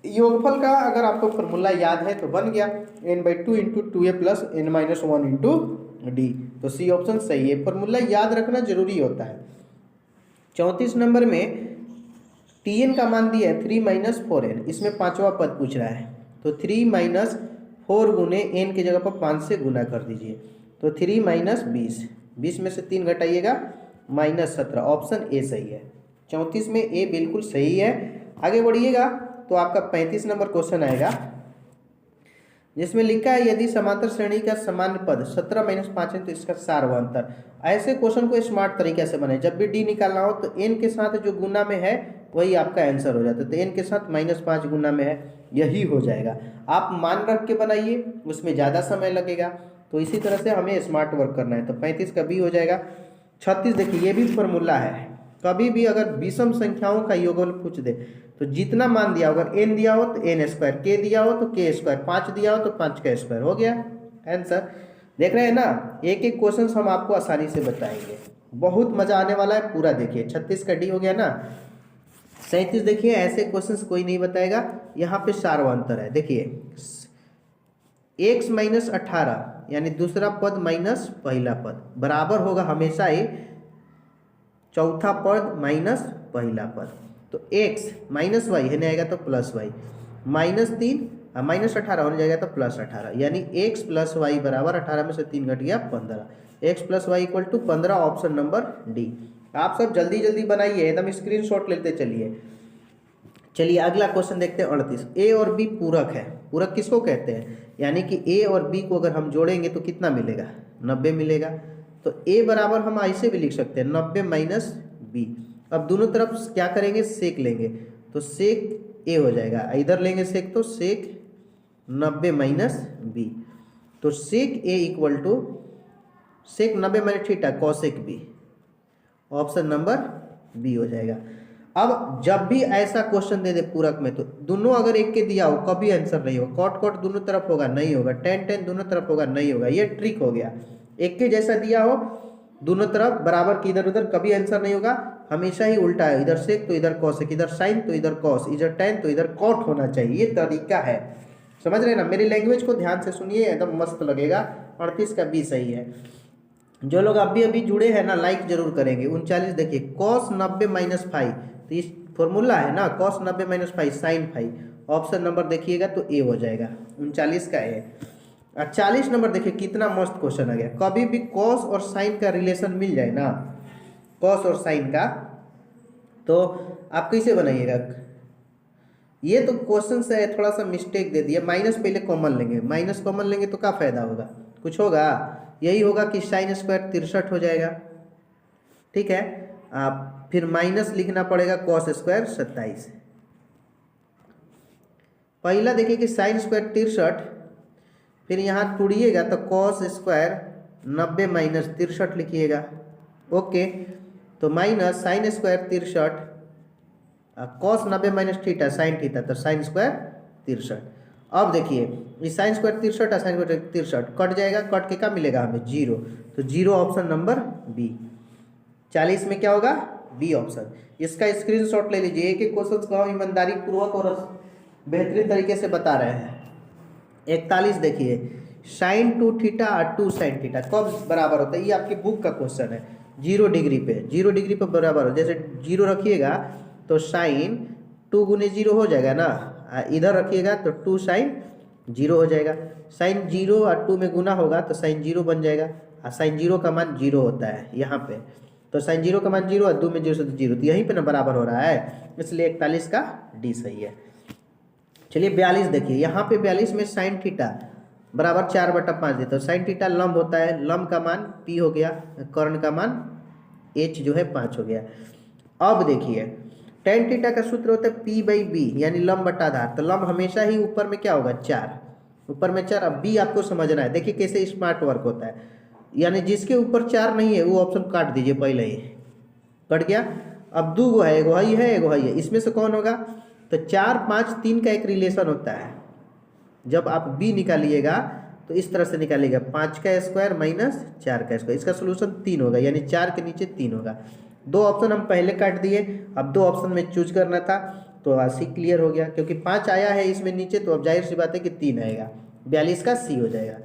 योगफल का अगर आपको फॉर्मूला याद है तो बन गया n/2 × 2a + n-1 × d। तो सी ऑप्शन सही है, फॉर्मूला याद रखना जरूरी होता है। 34 नंबर में tn का मान दिया है 3 - 4n, इसमें पांचवा पद पूछ रहा है तो 3 - 4 गुने n की जगह पर 5 से गुना कर दीजिए तो 3 - 20, 20 में से 3 घटाइएगा -17, ऑप्शन ए सही है। 34 में ए बिल्कुल सही है। आगे बढ़िएगा तो आपका 35 नंबर क्वेश्चन आएगा जिसमें लिखा है यदि समांतर श्रेणी का सामान्य पद 17 - 5 है तो इसका सारवंतर। ऐसे क्वेश्चन को स्मार्ट तरीके से बनाए, जब भी डी निकालना हो तो n के साथ जो गुना में है वही आपका आंसर हो जाता है, तो n के साथ -5 गुना में है यही हो जाएगा। आप मान रख के बनाइए, उसमें ज़्यादा समय लगेगा, तो इसी तरह से हमें स्मार्ट वर्क करना है। तो 35 का बी हो जाएगा। 36 देखिए ये भी फॉर्मूला है, कभी भी अगर विषम संख्याओं का योगफल पूछ दे तो जितना मान दिया हो, अगर n दिया हो तो n², k दिया हो तो k², 5 दिया हो तो 5 का स्क्वायर, हो गया आंसर। देख रहे हैं ना, एक एक क्वेश्चन हम आपको आसानी से बताएंगे, बहुत मजा आने वाला है, पूरा देखिए। 36 का डी हो गया ना। 37 देखिए ऐसे क्वेश्चंस कोई नहीं बताएगा, यहाँ पे सारवंतर है। देखिए x - 18 यानी दूसरा पद माइनस पहला पद बराबर होगा हमेशा ही चौथा पद माइनस पहला पद, तो x - y है आएगा तो +y, -3 -18 होने जाएगा तो +18, यानी x + y बराबर 18 में से 3 घट गया 15, x + y = 15, option number D. आप सब जल्दी जल्दी बनाइए, एकदम स्क्रीनशॉट लेते चलिए। चलिए अगला क्वेश्चन देखते हैं 38। ए और बी पूरक है, पूरक किसको कहते हैं, यानी कि ए और बी को अगर हम जोड़ेंगे तो कितना मिलेगा, 90 मिलेगा। तो ए बराबर हम ऐसे भी लिख सकते हैं 90 - बी। अब दोनों तरफ क्या करेंगे, सेक लेंगे, तो सेक ए हो जाएगा, इधर लेंगे सेक तो सेक 90 - बी, तो sec A = sec 90 - theta cosec B, option number B हो जाएगा। अब जब भी ऐसा क्वेश्चन दे दे पूरक में, तो दोनों अगर एक के दिया हो कभी आंसर नहीं होगा, कॉट कॉट दोनों तरफ होगा नहीं होगा, टेन टेन दोनों तरफ होगा नहीं होगा, ये ट्रिक हो गया। एक के जैसा दिया हो दोनों तरफ बराबर की इधर उधर कभी आंसर नहीं होगा, हमेशा ही उल्टा है, इधर सेक तो इधर कॉसेक, इधर साइन तो इधर कॉस, इधर टेन तो इधर कॉट होना चाहिए, ये तरीका है। समझ रहे ना, मेरी लैंग्वेज को ध्यान से सुनिए, एकदम मस्त लगेगा। 38 का बी सही है। जो लोग अभी अभी जुड़े हैं ना लाइक जरूर करेंगे। 39 देखिए cos 90 - 5, तो इस फॉर्मूला है ना cos 90 - 5 sin 5, ऑप्शन नंबर देखिएगा तो ए हो जाएगा, 39 का ए। 40 नंबर देखिए कितना मस्त क्वेश्चन आ गया, कभी भी cos और sin का रिलेशन मिल जाए ना, cos और sin का, तो आप कैसे बनाइएगा। ये तो क्वेश्चन से थोड़ा सा मिस्टेक दे दिया, माइनस पहले कॉमन लेंगे, माइनस कॉमन लेंगे तो क्या फायदा होगा, कुछ होगा, यही होगा कि sin² 63 हो जाएगा, ठीक है। आप फिर माइनस लिखना पड़ेगा cos² 27। पहला देखिए कि sin² 63, फिर यहाँ टूड़िएगा तो cos² 90 - 63 लिखिएगा, ओके। तो minus sin² 63 cos 90 - theta sin theta, तो sin² 63। अब देखिए ये sin² 63 और sin² 63 कट जाएगा, कट के क्या मिलेगा हमें 0, तो 0 ऑप्शन नंबर बी। 40 में क्या होगा, बी ऑप्शन। इसका स्क्रीनशॉट ले लीजिए, एक एक क्वेश्चन को हम ईमानदारी पूर्वक और बेहतरीन तरीके से बता रहे हैं। 41 देखिए sin 2 थीटा और 2 sin थीटा कब बराबर होता है, ये आपकी बुक का क्वेश्चन है। 0 डिग्री पे, 0 डिग्री पे बराबर हो, जैसे 0 रखिएगा तो sin 2 × 0 हो जाएगा ना, इधर रखिएगा तो 2 sin 0 हो जाएगा, sin 0 और 2 में गुना होगा तो sin 0 बन जाएगा, और sin 0 का मान 0 होता है यहाँ पे, तो sin 0 का मान 0 और 2 में 0 से तो 0, तो यहीं पे ना बराबर हो रहा है, इसलिए 41 का डी सही है। चलिए 42 देखिए, यहाँ पे 42 में sin थीटा बराबर 4/5 देता है, sin थीटा लंब होता है, लंब का मान p हो गया, कर्ण का मान h जो है 5 हो गया। अब देखिए tan थीटा का सूत्र होता है p/b यानी लंब बटा आधार, तो लंब हमेशा ही ऊपर में क्या होगा 4, ऊपर में 4। अब b आपको समझना है, देखिए कैसे स्मार्ट वर्क होता है, यानी जिसके ऊपर 4 नहीं है वो ऑप्शन काट दीजिए, पहले ही कट गया। अब 2 गो है, एगो ही है एगो ही है, इसमें से कौन होगा, तो 4 5 3 का एक रिलेशन होता है, जब आप b निकालिएगा तो इस तरह से निकालिएगा 5 का स्क्वायर माइनस 4 का स्क्वायर। इसका सोल्यूशन 3 होगा, यानी 4 के नीचे 3 होगा। 2 ऑप्शन हम पहले काट दिए, अब 2 ऑप्शन में चूज करना था, तो सी क्लियर हो गया, क्योंकि 5 आया है इसमें नीचे, तो अब जाहिर सी बात है कि 3 आएगा, 42 का सी हो जाएगा।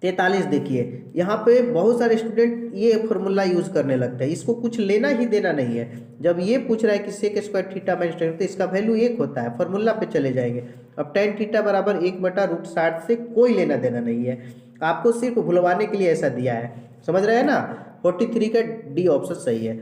43 देखिए, यहाँ पे बहुत सारे स्टूडेंट ये फॉर्मूला यूज करने लगते हैं, इसको कुछ लेना ही देना नहीं है। जब ये पूछ रहा है कि sec square theta minus ten, तो इसका वैल्यू 1 होता है, फॉर्मूला पे चले जाएंगे। अब टेन थीटा बराबर 1/√60 से कोई लेना देना नहीं है, आपको सिर्फ भुलवाने के लिए ऐसा दिया है, समझ रहे हैं ना। 43 का डी ऑप्शन सही है।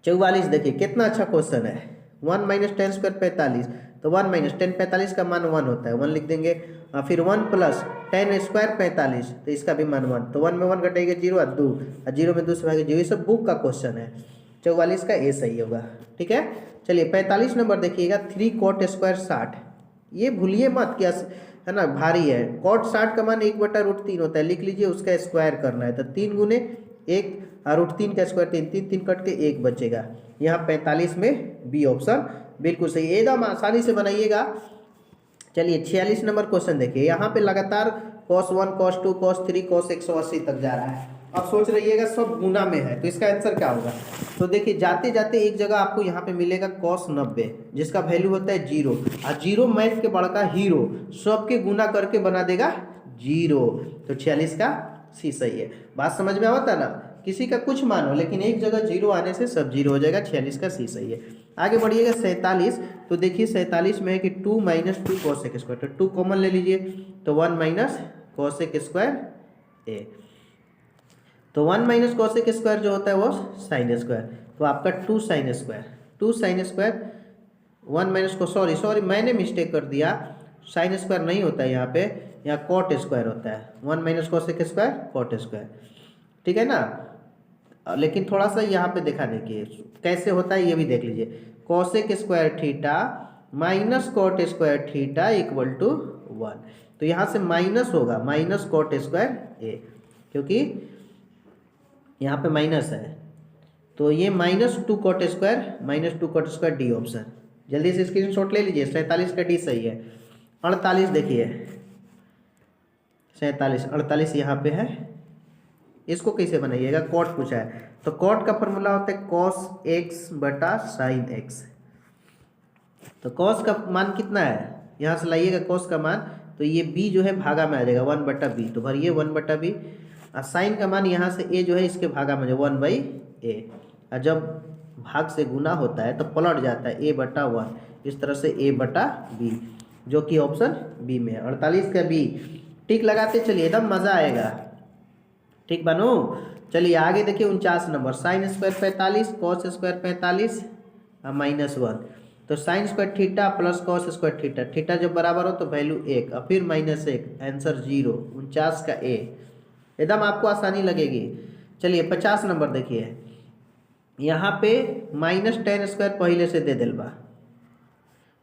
44 देखिए, कितना अच्छा क्वेश्चन है। 1 माइनस टेन स्क्वायर 45, तो 1 माइनस टेन 45 का मान 1 होता है, 1 लिख देंगे। फिर 1 प्लस टेन स्क्वायर 45, तो इसका भी मान 1, तो 1 में 1 घटेगा 0 और 2, और 0 में 2 से भागे 0। ये सब बुक का क्वेश्चन है। 44 का ए सही होगा, ठीक है। चलिए 45 नंबर देखिएगा, 3 कॉट स्क्वायर 60, ये भूलिए मत, क्या है ना, भारी है। कॉट 60 का मान 1/√3 होता है, लिख लीजिए, उसका स्क्वायर करना है, तो 3 गुने 1 √3 का स्क्वायर 3, 3 3 कट के 1 बचेगा। यहाँ 45 में बी ऑप्शन बिल्कुल सही, एकदम आसानी से बनाइएगा। चलिए 46 नंबर क्वेश्चन देखिए, यहाँ पे लगातार cos 1 cos 2 cos 3 cos 180 तक जा रहा है। अब सोच रहिएगा सब गुना में है, तो इसका आंसर क्या होगा। तो देखिए जाते जाते एक जगह आपको यहाँ पे मिलेगा cos 90, जिसका वैल्यू होता है 0, और 0 मैथ के बड़का हीरो, सबके गुना करके बना देगा 0। तो 46 का सी सही है। बात समझ में आवता ना, किसी का कुछ मानो, लेकिन एक जगह 0 आने से सब 0 हो जाएगा। 46 का सी सही है। आगे बढ़िएगा 47, तो देखिए 47 में है कि 2 माइनस 2 कॉसेक स्क्वायर, तो 2 कॉमन ले लीजिए, तो 1 माइनस कॉसेक स्क्वायर ए, तो 1 माइनस कॉसेक स्क्वायर जो होता है वो साइन स्क्वायर, तो आपका 2 sine square, 2 sine square 1 minus को, सॉरी मैंने मिस्टेक कर दिया, साइन स्क्वायर नहीं होता है यहाँ पे, यहाँ कॉट स्क्वायर होता है। 1 minus cosec square cot square, ठीक है ना। लेकिन थोड़ा सा यहाँ पे दिखाने की कैसे होता है ये भी देख लीजिए। Cosec square theta minus cot square theta equal to 1, तो यहाँ से माइनस होगा, माइनस कॉट स्क्वायर ए, क्योंकि यहाँ पे माइनस है, तो ये -2 cot square -2 cot square D option. जल्दी से स्क्रीनशॉट ले लीजिए, 47 का डी सही है। 48 देखिए, 48 यहाँ पे है, इसको कैसे बनाइएगा, कॉट पूछा है, तो कॉट का फॉर्मूला होता है cos x बटा साइन x। तो cos का मान कितना है, यहाँ से लाइएगा cos का मान, तो ये b जो है भागा में आ जाएगा 1/b, तो भरिए 1/b, और साइन का मान यहाँ से a जो है इसके भागा में 1/a, और जब भाग से गुना होता है तो पलट जाता है a/1, इस तरह से a/b, जो कि ऑप्शन बी में है। 48 का बी टिक लगाते चलिए, एकदम मज़ा आएगा, ठीक बनो। चलिए आगे देखिए 49 number, sine square 45 cos square 45 और -1, तो sine square theta plus cos square theta, theta जब बराबर हो तो वैल्यू 1 और फिर -1, आंसर 0। 49 का ए, एकदम आपको आसानी लगेगी। चलिए 50 नंबर देखिए, यहाँ पे -10 स्क्वायर पहले से दे दिल बा,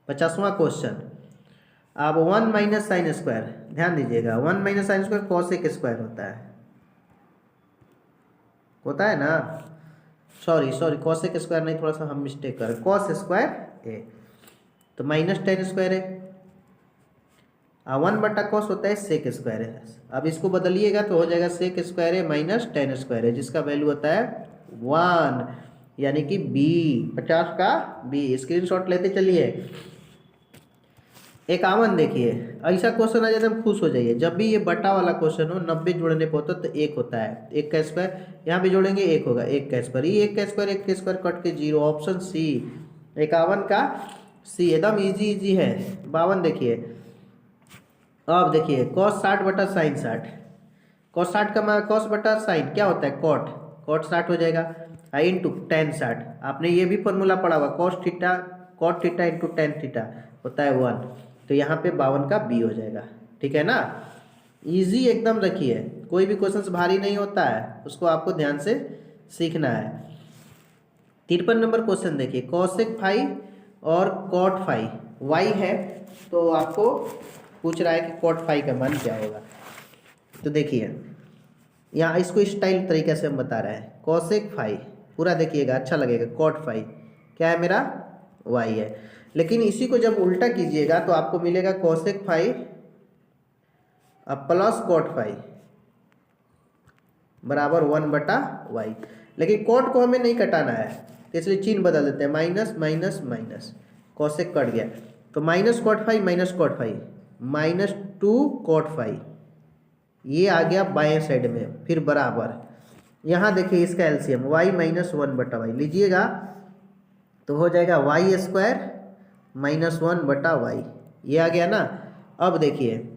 50वां क्वेश्चन। अब 1 माइनस साइन स्क्वायर, ध्यान दीजिएगा, 1 minus sine square cosec square होता है ना, सॉरी कॉसेक स्क्वायर नहीं, थोड़ा सा हम मिस्टेक कर, कॉस स्क्वायर ए, तो -10 स्क्वायर है, 1/cos होता है सेक स्क्वायर है। अब इसको बदलिएगा तो हो जाएगा सेक स्क्वायर है -10 स्क्वायर है, जिसका वैल्यू होता है 1, यानी कि बी, 50 का बी। स्क्रीनशॉट लेते चलिए। 51 देखिए, ऐसा क्वेश्चन आ जाता है खुश हो जाइए, जब भी ये बटा वाला क्वेश्चन हो, 90 जोड़ने पे होता है तो 1 होता है, 1 का स्क्वायर, यहाँ भी जोड़ेंगे 1 होगा, 1 का स्क्वायर, ये 1 का स्क्वायर कट के 0, ऑप्शन सी। 51 का सी, एकदम इजी है। 52 देखिए, अब देखिए cos 60 बटा साइन 60, cos 60 का cos बटा साइन क्या होता है, cot 60 हो जाएगा, इंटू tan 60, आपने ये भी फॉर्मूला पढ़ा हुआ, cot theta into tan theta होता है 1, तो यहाँ पे 52 का बी हो जाएगा, ठीक है ना। इजी एकदम रखिए, कोई भी क्वेश्चन भारी नहीं होता है, उसको आपको ध्यान से सीखना है। 53 नंबर क्वेश्चन देखिए, कॉसेक फाई और कॉट फाई वाई है, तो आपको पूछ रहा है कि कॉट फाई का मान क्या होगा। तो देखिए यहाँ इसको स्टाइल तरीके से हम बता रहे हैं, कॉसेक फाई पूरा देखिएगा, अच्छा लगेगा। कॉट फाई क्या है मेरा, वाई है, लेकिन इसी को जब उल्टा कीजिएगा तो आपको मिलेगा कॉसेक फाई अब प्लस कॉट फाई बराबर 1/y। लेकिन कॉट को हमें नहीं कटाना है, तो इसलिए चिन्ह बदल देते हैं, माइनस माइनस माइनस, कॉसेक कट गया, तो minus cot phi minus cot phi -2 cot phi, ये आ गया बाएं साइड में। फिर बराबर यहाँ देखिए इसका एलसीएम y -1/y लीजिएगा, तो हो जाएगा y² -1/y, ये आ गया ना। अब देखिए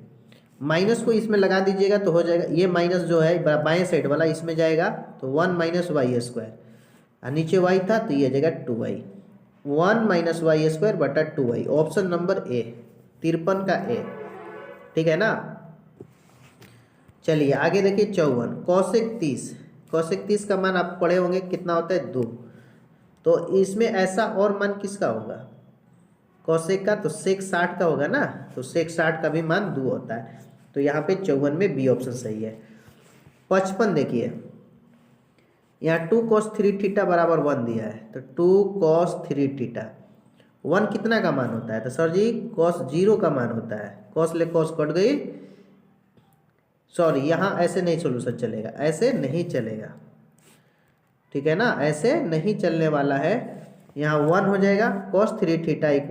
माइनस को इसमें लगा दीजिएगा तो हो जाएगा, ये माइनस जो है बाएं साइड वाला इसमें जाएगा तो 1 - y², और नीचे y था तो ये जाएगा 2y, 1 - y² 2y, option number A 53 का ए, ठीक है ना। चलिए आगे देखिए 54, कौशिक 30 का मान आप पढ़े होंगे कितना होता है 2, तो इसमें ऐसा और मान किसका होगा कौशिक का, तो सेक 60 का होगा ना, तो सेक 60 का भी मान 2 होता है, तो यहाँ पे 54 में बी ऑप्शन सही है। 55 देखिए यहाँ 2 cos 3θ बराबर 1 दिया है, तो 2 cos 3θ 1 कितना का मान होता है, तो सर जी cos 0 का मान होता है, cos ले cos कट गई, सॉरी यहाँ ऐसे नहीं सोल्यूशन चलेगा, ऐसे नहीं चलेगा, ठीक है ना, ऐसे नहीं चलने वाला है। यहाँ 1 हो जाएगा, cos 3θ =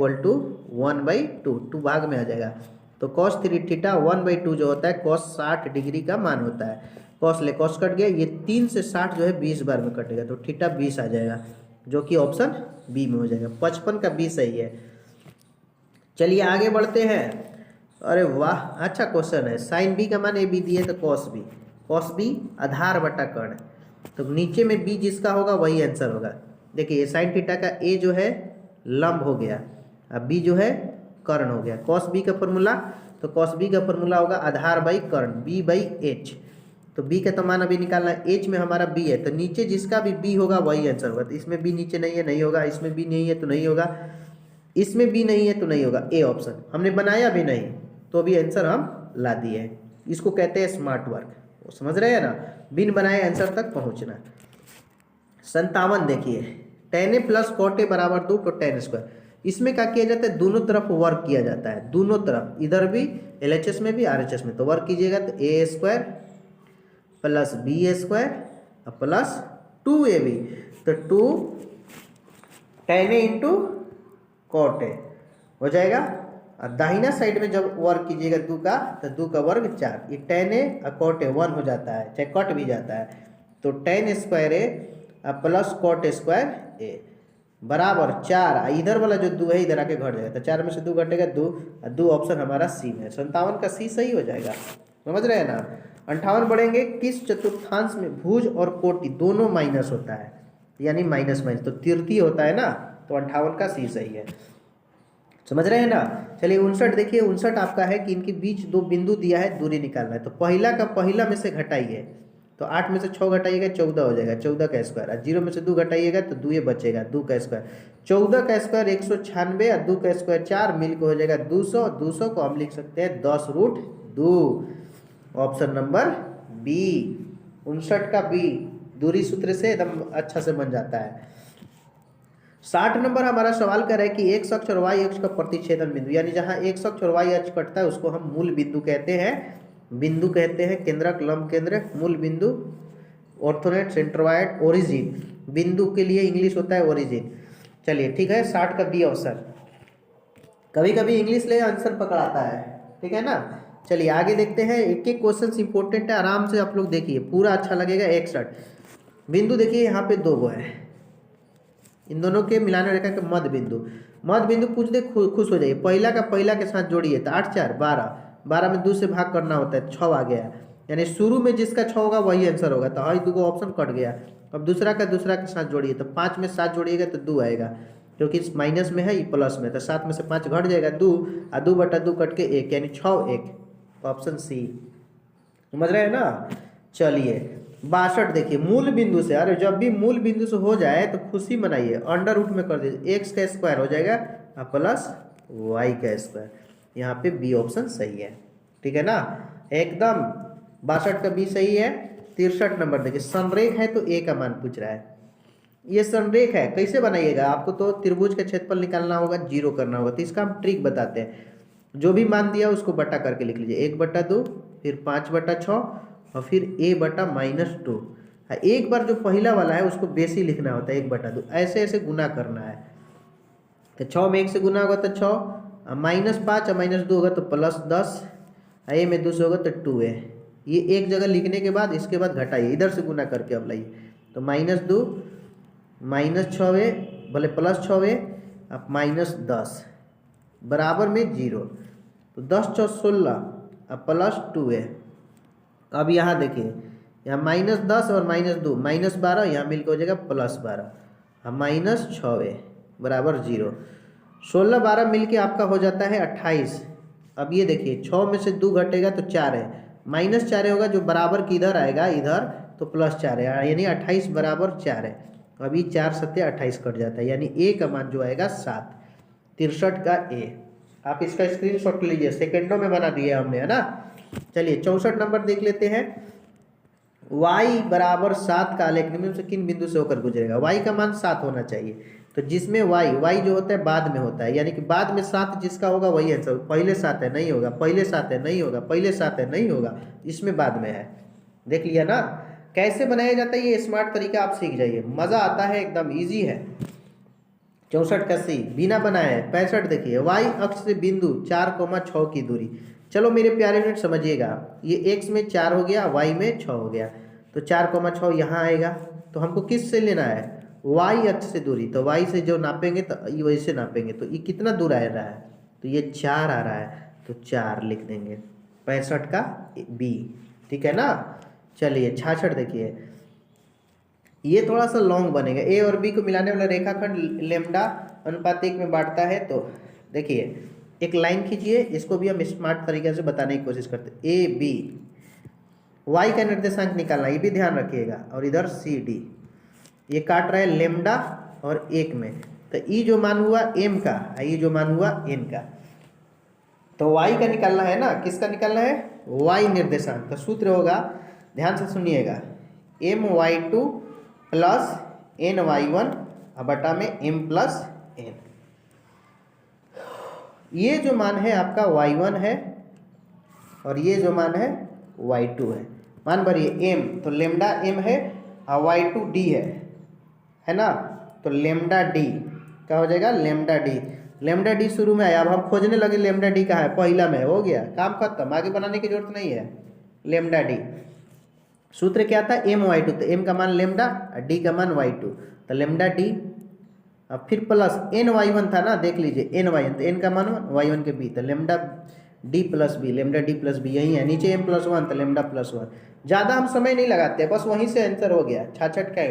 1/2, 2 भाग में आ जाएगा, तो cos 3θ 1/2 जो होता है cos 60 डिग्री का मान होता है, cos ले cos कट गया, ये 3 से 60 जो है 20 बार में कटेगा, तो थीटा 20 आ जाएगा, जो कि ऑप्शन बी में हो जाएगा। 55 का बी सही है। चलिए आगे बढ़ते हैं। अरे वाह अच्छा क्वेश्चन है, साइन बी का मान ए बी दिए तो कॉस बी आधार बटा कर्ण, तो नीचे में बी जिसका होगा वही आंसर होगा। देखिए साइन थीटा का ए जो है लंब हो गया, अब बी जो है कर्ण हो गया। कॉस बी का फॉर्मूला, तो कॉस बी का फॉर्मूला होगा आधार बाई कर्ण, b/h, तो b का तो मान अभी निकालना है, h में हमारा b है, तो नीचे जिसका भी b होगा वही आंसर होगा। तो इसमें b नीचे नहीं है, नहीं होगा, इसमें b नहीं है तो नहीं होगा, इसमें b नहीं है तो नहीं होगा, ए ऑप्शन हमने बनाया भी नहीं तो भी आंसर हम ला दिए। इसको कहते हैं स्मार्ट वर्क, वो समझ रहे हैं ना, बिन बनाए आंसर तक पहुंचना। 57 देखिए tan a + cot a बराबर 2 तो tan², इसमें क्या किया जाता है, दोनों तरफ वर्क किया जाता है, दोनों तरफ, इधर भी LHS में भी RHS में, तो वर्क कीजिएगा तो a² + b² + 2ab, तो 2 tan a × cot a हो जाएगा। और दाहिना साइड में जब वर्क कीजिएगा 2 का, तो 2 का वर्ग 4, ये tan a और cot a 1 हो जाता है, चाहे कट भी जाता है, तो tan² a + cot a² बराबर 4, इधर वाला जो 2 है इधर आके घट जाएगा, तो 4 में से 2 घटेगा 2, और 2 ऑप्शन हमारा सी में। 57 का सी सही हो जाएगा, समझ रहे हैं ना। 58 बढ़ेंगे, किस चतुर्थांश में भुज और कोटि दोनों माइनस होता है, यानी माइनस माइनस, तो तृतीय होता है ना, तो 58 का सी सही है, समझ रहे हैं ना। चलिए 59 देखिए, 59 आपका है कि इनके बीच 2 बिंदु दिया है, दूरी निकालना है, तो पहला का पहला में से घटाइए, तो 8 में से 6 घटाइएगा 14 हो जाएगा, 14 का स्क्वायर, और 0 में से 2 घटाइएगा तो 2 बचेगा, 2 का स्क्वायर, 14 का स्क्वायर 196 और 2 का स्क्वायर 4 मिलकर हो जाएगा 200, 200 को हम लिख सकते हैं 10√2, ऑप्शन नंबर बी। 59 का बी दूरी सूत्र से एकदम अच्छा से बन जाता है। 60 नंबर हमारा सवाल कर रहा है कि x अक्ष और y अक्ष का प्रतिच्छेदन बिंदु, यानी जहां x अक्ष और y अक्ष कटता है उसको हम मूल बिंदु कहते हैं, केंद्रक, लंब केंद्र, मूल बिंदु, ऑर्थोनेट, सेंट्रोइड, ओरिजिन, बिंदु के लिए इंग्लिश होता है ओरिजिन। चलिए ठीक है, 60 का बी ऑप्शन, कभी कभी इंग्लिश ले आंसर पकड़ाता है, ठीक है ना। चलिए आगे देखते हैं, एक एक क्वेश्चन इंपॉर्टेंट है, आराम से आप लोग देखिए, पूरा अच्छा लगेगा। 61 बिंदु देखिए यहाँ पे 2 गो है, इन दोनों के मिलाने रेखा के मध्य बिंदु पूछ दे खुश हो जाइए, पहला का पहला के साथ जोड़िए, तो 8 4 12, 12 में 2 से भाग करना होता है, 6 आ गया, यानी शुरू में जिसका 6 होगा वही आंसर होगा, तो हर 2 को ऑप्शन कट गया। अब दूसरा का दूसरा के साथ जोड़िए, तो 5 में 7 जोड़िएगा तो 2 आएगा, क्योंकि माइनस में है ये प्लस में, तो 7 में से 5 घट जाएगा 2, और 2/2 कट के 1, यानी 6 1, ऑप्शन सी, समझ रहे हैं ना। चलिए 62 देखिए, मूल बिंदु से, अरे जब भी मूल बिंदु से हो जाए तो खुशी मनाइए, अंडर रूट में कर दीजिए, x का स्क्वायर हो जाएगा प्लस y का स्क्वायर, यहाँ पे बी ऑप्शन सही है, ठीक है ना, एकदम 62 का बी सही है। 63 नंबर देखिए, संरेख है तो a का मान पूछ रहा है, ये संरेख है, कैसे बनाइएगा, आपको तो त्रिभुज का क्षेत्रफल निकालना होगा, 0 करना होगा, तो इसका हम ट्रिक बताते हैं, जो भी मान दिया उसको बटा करके लिख लीजिए, 1/2, फिर 5/6 और फिर a/-2। एक बार जो पहला वाला है उसको बेसी लिखना होता है 1/2, ऐसे ऐसे गुना करना है। तो 6 में 1 से गुना होगा तो 6, -5 और -2 होगा तो +10, a में 2 से होगा तो 2a। ये एक जगह लिखने के बाद इसके बाद घटाइए, इधर से गुना करके अब लाइए। तो -2 -6a बोले +6a अब -10 बराबर में 0। तो 10 × 16 अब +2a। अब यहाँ देखिए, यहाँ -10 और -2 -12, यहाँ मिलकर हो जाएगा +12। अब -6a बराबर 0। 16 12 मिलके आपका हो जाता है 28। अब ये देखिए 6 में से 2 घटेगा तो 4 है, -4 होगा जो बराबर की इधर आएगा, इधर तो +4 है, यानी 28 बराबर 4 है। अभी 4 7 28 कट जाता है, यानी a का मान जो आएगा 7। 63 का a। आप इसका स्क्रीनशॉट लीजिए, सेकेंडों में बना दिया हमने, है ना। चलिए 64 नंबर देख लेते हैं। y बराबर 7 का आलेख निम्न से किन बिंदु से होकर गुजरेगा। y का मान 7 होना चाहिए, तो जिसमें y जो होता है बाद में होता है, यानी कि बाद में 7 जिसका होगा वही आंसर। पहले 7 है नहीं होगा, पहले 7 है नहीं होगा, पहले 7 है नहीं होगा, इसमें बाद में है। देख लिया ना कैसे बनाया जाता है, ये स्मार्ट तरीका आप सीख जाइए, मज़ा आता है, एकदम ईजी है। 64 का सी बिना बनाए है। 65 देखिए, y अक्ष से बिंदु 4,6 की दूरी। चलो मेरे प्यारे फ्रेंड समझिएगा, ये x में 4 हो गया, y में 6 हो गया, तो 4,6 यहाँ आएगा। तो हमको किस से लेना है, y अक्ष से दूरी, तो y से जो नापेंगे तो ये वैसे नापेंगे, तो ये कितना दूर आ रहा है, तो ये 4 आ रहा है, तो 4 लिख देंगे। 65 का बी, ठीक है ना। चलिए 66 देखिए, ये थोड़ा सा लॉन्ग बनेगा। ए और बी को मिलाने वाला रेखाखंड लेमडा अनुपात 1 में बांटता है। तो देखिए एक लाइन खींचिए, इसको भी हम स्मार्ट तरीके से बताने की कोशिश करते हैं। ए बी, वाई का निर्देशांक निकालना, ये भी ध्यान रखिएगा, और इधर सी डी, ये काट रहा है लेमडा और 1 में, तो ई जो मान हुआ एम का, ये जो मान हुआ एन का, तो वाई का निकालना है ना। किसका निकालना है, वाई निर्देशांक। तो सूत्र होगा, ध्यान से सुनिएगा, My2 + Ny1 बटा में m+n। ये जो मान है आपका y1 है और ये जो मान है y2 है। मान भरिए m, तो लेमडा m है और y2 d है ना। तो लेमडा d क्या हो जाएगा, लेमडा d। लेमडा d शुरू में आया, अब हम खोजने लगे लेमडा d कहाँ है, पहला में, हो गया काम खत्म, आगे बनाने की जरूरत नहीं है। लेमडा d सूत्र क्या था, My2, तो m का मान लेमडा, d का मान y2, तो लेमडा d। अब फिर प्लस Ny1 था ना, देख लीजिए Ny1, तो n का मान y1 के b, तो lambda d + b, lambda d + b यही है, नीचे m+1 तो लेमडा +1। ज़्यादा हम समय नहीं लगाते, बस वहीं से आंसर हो गया। 66 का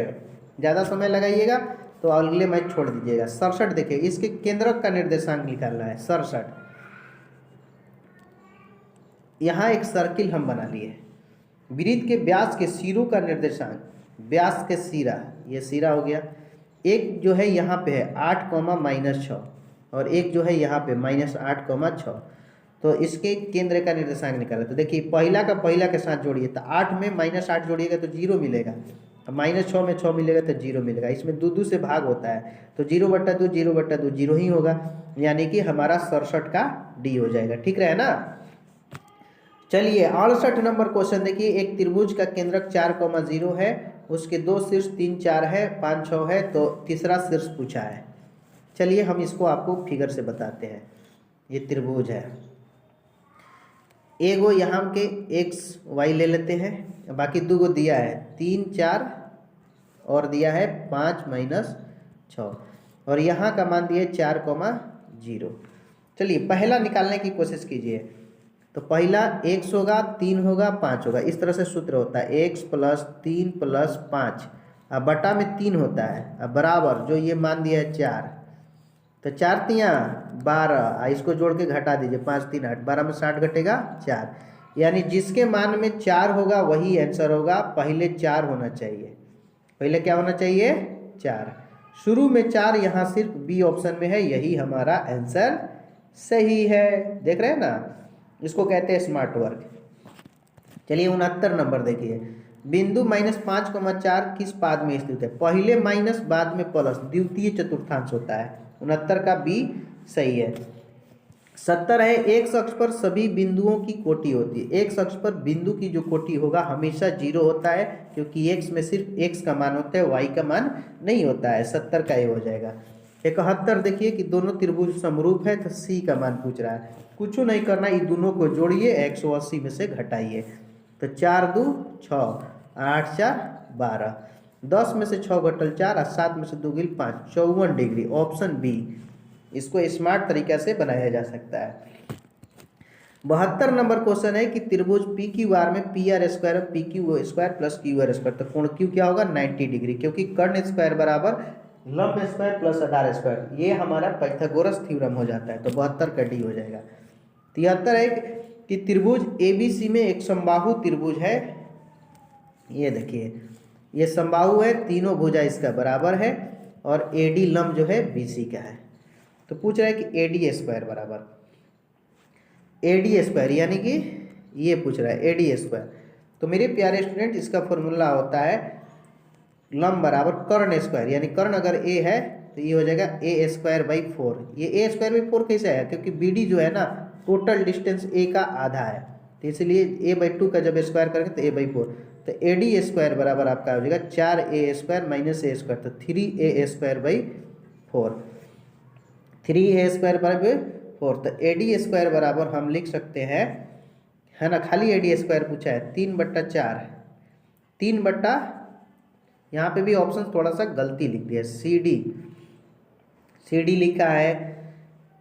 ज़्यादा समय लगाइएगा तो अगले मैच छोड़ दीजिएगा। 67 देखिए, इसके केंद्रक का निर्देशांक निकालना है। 67 यहाँ एक सर्किल हम बना लिए, वृत्त के व्यास के सिरों का निर्देशांक, व्यास के सिरा, ये सिरा हो गया। एक जो है यहाँ पे है 8, -6 और एक जो है यहाँ पे -8, 6, तो इसके केंद्र का निर्देशांक निकाला। तो देखिए पहला का पहला के साथ जोड़िए, तो 8 में -8 जोड़िएगा तो 0 मिलेगा, -6 में 6 मिलेगा तो 0 मिलेगा। इसमें 2 से भाग होता है, तो 0/2 0/2 0 ही होगा, यानी कि हमारा 67 का डी हो जाएगा। ठीक रहे ना। चलिए 68 नंबर क्वेश्चन देखिए, एक त्रिभुज का केंद्रक 4,0 है, उसके 2 शीर्ष 3 4 है, 5 6 है, तो तीसरा शीर्ष पूछा है। चलिए हम इसको आपको फिगर से बताते हैं। ये त्रिभुज है, एगो यहाँ के x y ले लेते हैं, बाकी 2 गो दिया है 3 4 और दिया है 5 -6, और यहाँ का मान दिया है 4,0। चलिए पहला निकालने की कोशिश कीजिए। तो पहला x होगा, 3 होगा, 5 होगा, इस तरह से सूत्र होता है x + 3 + 5 अब बटा में 3 होता है, अब बराबर जो ये मान दिया है 4, तो 4 तियाँ 12, इसको जोड़ के घटा दीजिए, 5 3 8, 12 में 60 घटेगा 4, यानी जिसके मान में 4 होगा वही आंसर होगा। पहले 4 होना चाहिए, पहले क्या होना चाहिए, 4। शुरू में 4 यहाँ सिर्फ बी ऑप्शन में है, यही हमारा आंसर सही है। देख रहे हैं ना, इसको कहते हैं स्मार्ट वर्क। चलिए 69 नंबर देखिए, बिंदु -5,4 किस पाद में स्थित है। पहले माइनस बाद में प्लस, द्वितीय चतुर्थांश होता है। 69 का बी सही है। 70 है, एक्स अक्ष पर सभी बिंदुओं की कोटि होती है। एक्स अक्ष पर बिंदु की जो कोटि होगा हमेशा 0 होता है, क्योंकि एक्स में सिर्फ एक्स का मान होता है, वाई का मान नहीं होता है। 70 का ये हो जाएगा। 71 देखिए कि दोनों त्रिभुज समरूप है, तो सी का मान पूछ रहा है। कुछ नहीं करना, ये दोनों को जोड़िए, 180 में से घटाइए, तो 4 2 6, 8 4 12, 10 में से 6 घटल 4 और 7 में से 2 गिल 5, 54 डिग्री। ऑप्शन बी, इसको स्मार्ट तरीका से बनाया जा सकता है। 72 नंबर क्वेश्चन है कि त्रिभुज पी क्यू आर में P R square P Q square plus Q R square, तो कोण क्यू क्या होगा 90 डिग्री, क्योंकि कर्ण स्क्वायर बराबर लंब स्क्वायर प्लस आधार स्क्वायर, ये हमारा पाइथागोरस थ्योरम हो जाता है। तो 72 का डी हो जाएगा। 73 है कि त्रिभुज एबीसी में एक समबाहु त्रिभुज है। ये देखिए, ये समबाहु है, तीनों भुजा इसका बराबर है और एडी लंब जो है बीसी का है। तो पूछ रहा है कि एडी स्क्वायर बराबर एडी स्क्वायर, यानी कि ये पूछ रहा है एडी स्क्वायर। तो मेरे प्यारे स्टूडेंट, इसका फॉर्मूला होता है लंब बराबर कर्ण स्क्वायर, यानी कर्ण अगर ए है तो ये हो जाएगा ए स्क्वायर बाई 4। ये ए स्क्वायर बाई 4 कैसे आया, क्योंकि बी डी जो है ना टोटल डिस्टेंस ए का आधा है, तो इसलिए ए बाई 2 का जब स्क्वायर करेंगे तो ए बाई 4, तो ए डी स्क्वायर बराबर आपका हो जाएगा 4a स्क्वायर माइनस ए स्क्वायर, तो 3a square by 4, 3a square बराबर 4। तो ए डी स्क्वायर बराबर हम लिख सकते हैं, है ना, खाली ए डी स्क्वायर पूछा है 3/4, 3 यहाँ पे भी ऑप्शन थोड़ा सा गलती लिख दिया, सी डी लिखा है।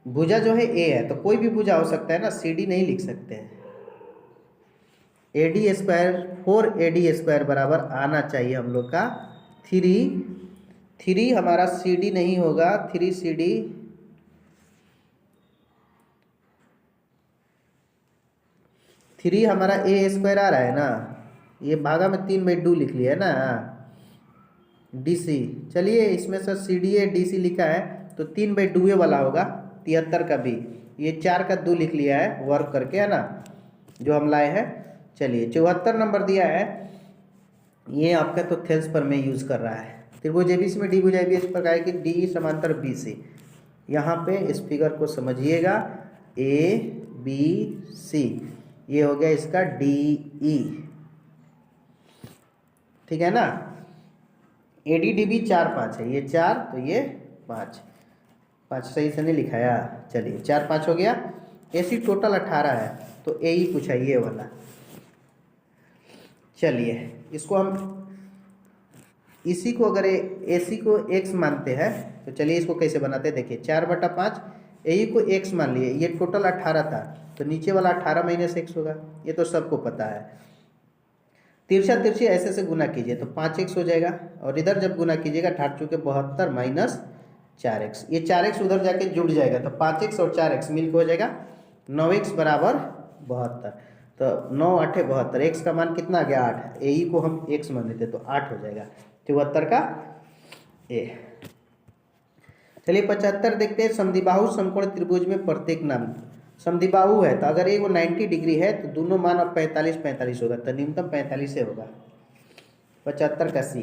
भुजा जो है ए है, तो कोई भी भुजा हो सकता है ना, सी डी नहीं लिख सकते हैं। A D square 4 AD square बराबर आना चाहिए हम लोग का 3 हमारा सी डी नहीं होगा, 3 सी डी 3 हमारा ए स्क्वायर आ रहा है ना, ये भागा में 3/2 लिख लिया है ना, DC। चलिए इसमें से C D A D C लिखा है, तो 3/2 वाला होगा 73 का भी, ये 4 का 2 लिख लिया है वर्क करके, है ना, जो हम लाए हैं। चलिए 74 नंबर दिया है, ये आपका तो थेल्स पर में यूज़ कर रहा है। त्रिभुज एबीसी में डी भुजा भी इस प्रकार की डी समांतर बी सी। यहाँ पे इस फिगर को समझिएगा, ए बी सी, ये हो गया इसका डी ई, ठीक है ना। ए डी डी बी 4 5 है, ये 4 तो ये 5 सही से नहीं लिखाया। चलिए 4 5 हो गया। ए सी टोटल 18 है, तो ए ही पूछा ये वाला। चलिए इसको हम इसी को अगर ए सी को x मानते हैं, तो चलिए इसको कैसे बनाते हैं, देखिए 4/5 ए को x मान लिए, ये टोटल 18 था, तो नीचे वाला 18 माइनस x होगा, ये तो सबको पता है। तिरछा तिरछी ऐसे से गुना कीजिए तो 5x हो जाएगा, और इधर जब गुना कीजिएगा 18 चुके 72 माइनस 4x, ये 4x उधर जाके जुड़ जाएगा, तो 5x और 4x मिल के हो जाएगा 9x बराबर 72। तो 9 8 72, x का मान कितना आ गया 8, ए को हम x मान लेते तो 8 हो जाएगा, 74 का ए। चलिए 75 देखते हैं, समद्विबाहु समकोण त्रिभुज में प्रत्येक नाम समद्विबाहु है, तो अगर ये वो 90 डिग्री है तो दोनों मान अब 45 होगा, तो न्यूनतम 45 से होगा। 75 का सी।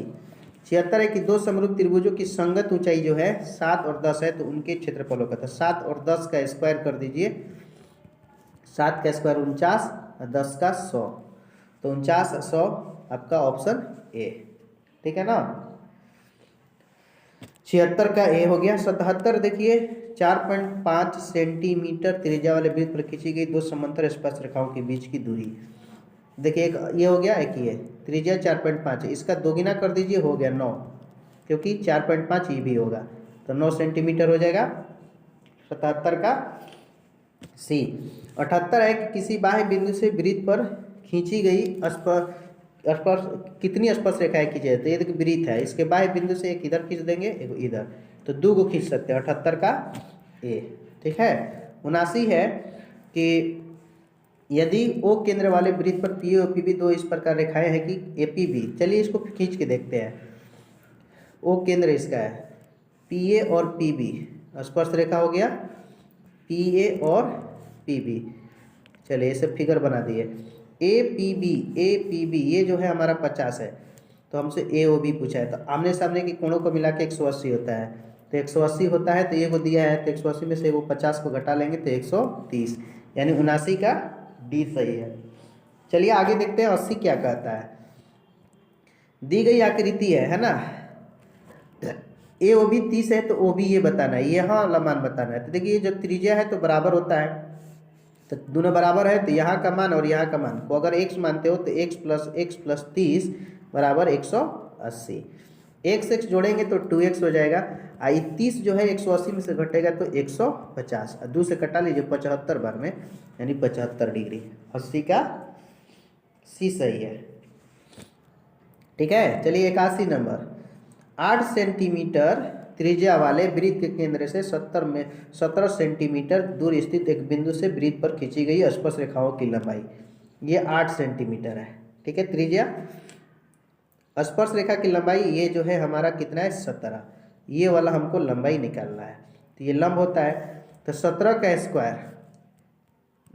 76 है कि दो समरूप त्रिभुजों की संगत ऊंचाई जो है 7 और 10 है, तो उनके क्षेत्रफलों का, तो 7 और 10 का स्क्वायर कर दीजिए, 7 का स्क्वायर 49 और 10 का 100, तो 49 100 आपका ऑप्शन ए, ठीक है ना। 76 का ए हो गया। 77 देखिए, 4.5 सेंटीमीटर त्रिज्या वाले वृत्त पर खींची गई दो समांतर स्पर्श रेखाओं के बीच की दूरी, देखिए एक ये हो गया, एक ये त्रिज्या 4.5 है, इसका दोगुना कर दीजिए, हो गया 9, क्योंकि 4.5 ये भी होगा, तो 9 सेंटीमीटर हो जाएगा। 77 का सी। 78 है कि किसी बाह्य बिंदु से वृत्त पर खींची गई स्पर्श कितनी स्पर्श रेखाएं खींची जाती है, ये देखिए वृत्त है, इसके बाह्य बिंदु से एक इधर खींच देंगे एक इधर, तो 2 को खींच सकते हैं। 78 का ए, ठीक है। 79 है कि यदि ओ केंद्र वाले वृत्त पर पी और पी बी दो इस प्रकार रेखाएं हैं कि ए पी बी, चलिए इसको खींच के देखते हैं। ओ केंद्र इसका है, पी ए और पी बी स्पर्श रेखा हो गया, पी ए और पी बी। चलिए इसे फिगर बना दिए, ए पी बी ये जो है हमारा 50 है, तो हमसे ए ओ बी पूछा है, तो आमने सामने के कोणों को मिला के 180 होता है, तो 180 होता है, तो ये को दिया है, तो 180 में से वो 50 को घटा लेंगे तो 130, यानी 79 का डी सही है। चलिए आगे देखते हैं 80 क्या कहता है। दी गई आकृति है ना, ए ओ भी 30 है, तो ओ भी ये बताना है, यहाँ वाला मान बताना है। तो देखिए जब त्रिज्या है तो बराबर होता है, तो दोनों बराबर है, तो यहाँ का मान और यहाँ का मान को अगर x मानते हो तो x प्लस 30 बराबर 180। x जोड़ेंगे तो 2x हो जाएगा। 30 जो है 180 में से घटेगा तो 150, 2 से कटा लीजिए 75 बार में, यानी 75 डिग्री। 80 का सी सही है। ठीक है, चलिए 81 नंबर। 8 सेंटीमीटर त्रिज्या वाले वृत्त के केंद्र से 17 सेंटीमीटर दूर स्थित एक बिंदु से वृत्त पर खींची गई स्पर्श रेखाओं की लंबाई, ये 8 सेंटीमीटर है। ठीक है, त्रिज्या स्पर्श रेखा की लंबाई ये जो है हमारा कितना है 17, ये वाला हमको लंबाई निकालना है। तो ये लंब होता है, तो 17 का स्क्वायर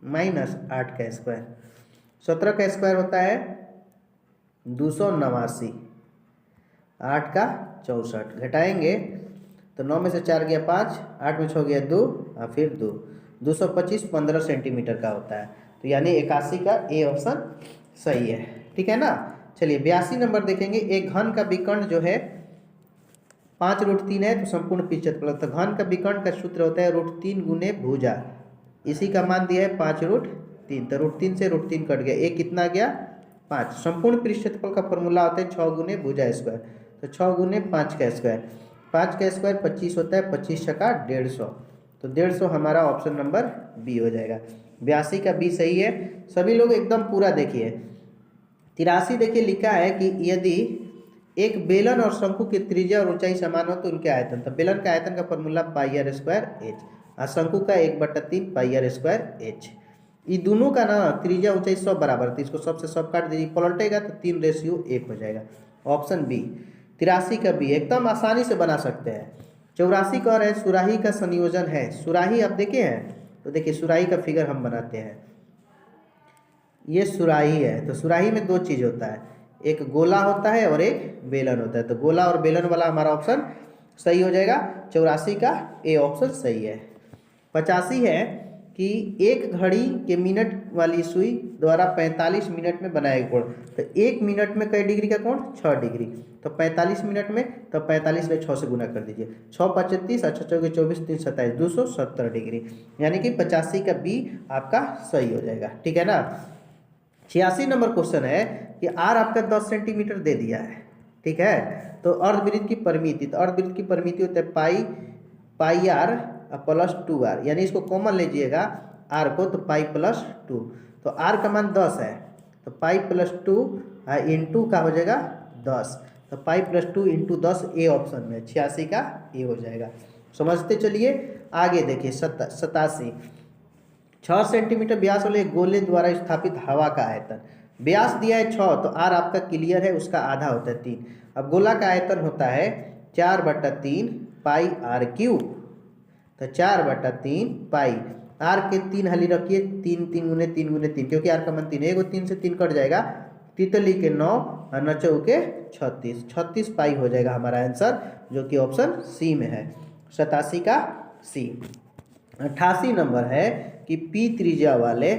माइनस 8 का स्क्वायर, 17 का स्क्वायर होता है 289, 8 का 64, घटाएंगे तो 9 में से 4 गया 5, 8 में 6 गया 2 और फिर 2, 225 15 सेंटीमीटर का होता है। तो यानी 81 का ए ऑप्शन सही है। ठीक है ना। चलिए 82 नंबर देखेंगे। एक घन का विकर्ण जो है 5√3 है, तो संपूर्ण पृष्ठ क्षेत्रफल, तो घन का विकर्ण का सूत्र होता है √3 गुने भुजा, इसी का मान दिया है 5√3, तो √3 से √3 कट गया, एक कितना गया 5। संपूर्ण पृष्ठ क्षेत्रफल का फॉर्मूला होता है 6 गुने भुजा स्क्वायर, तो 6 गुने 5 का स्क्वायर, 5 का स्क्वायर 25 होता है, 25 छक्का 150, तो 150 हमारा ऑप्शन नंबर बी हो जाएगा। 82 का बी सही है। सभी लोग एकदम पूरा देखिए। 83 देखिए लिखा है कि यदि एक बेलन और शंकु की त्रिज्या और ऊंचाई समान हो तो उनके आयतन, तो बेलन का आयतन का formula pi r square h और शंकु का 1/3 पाई आर स्क्वायर एच। ये दोनों का ना त्रिज्या ऊंचाई सब बराबर, तो इसको सबसे सब काट दीजिए, पलटेगा तो 3:1 हो जाएगा, ऑप्शन बी। 83 का बी एकदम आसानी से बना सकते हैं। 84 का है सुराही का संयोजन है। सुराही आप देखे हैं, तो देखिए सुराही का फिगर हम बनाते हैं, ये सुराही है, तो सुराही में दो चीज होता है, एक गोला होता है और एक बेलन होता है, तो गोला और बेलन वाला हमारा ऑप्शन सही हो जाएगा। 84 का ए ऑप्शन सही है। 85 है कि एक घड़ी के मिनट वाली सुई द्वारा 45 मिनट में बनाया कोण, तो 1 मिनट में कई डिग्री का कोण 6 डिग्री, तो 45 मिनट में, तो 45 में 6 से गुना कर दीजिए, 6 5 30, 8 6 24, 3 27, 270 डिग्री, यानी कि 85 का बी आपका सही हो जाएगा। ठीक है ना। 86 नंबर क्वेश्चन है कि आर आपका 10 सेंटीमीटर दे दिया है। ठीक है, तो अर्धवृत्त की परिमिति, तो अर्धवृत्त की परिमिति होता है पाई आर प्लस 2r, यानी इसको कॉमन लीजिएगा r को, तो पाई प्लस 2, तो r का मान 10 है, तो पाई प्लस 2 इंटू का हो जाएगा 10, तो pi plus 2 into 10 A option में, 86 का ए हो जाएगा। समझते चलिए आगे देखिए। 87 6 सेंटीमीटर व्यास वाले गोले द्वारा स्थापित हवा का आयतन, व्यास दिया है 6, तो r आपका क्लियर है, उसका आधा होता है 3। अब गोला का आयतन होता है 4/3 पाई आर क्यूब, तो 4/3 पाई, आर के 3 हाली रखिए, 3 3 गुने 3 गुने 3, क्योंकि आर का मान 3 है, एगो 3 से 3 कट जाएगा, तितली के 9 और 9 चौके 36, 36 पाई हो जाएगा हमारा आंसर, जो कि ऑप्शन सी में है। 87 का सी। 88 नंबर है कि पी त्रिज्या वाले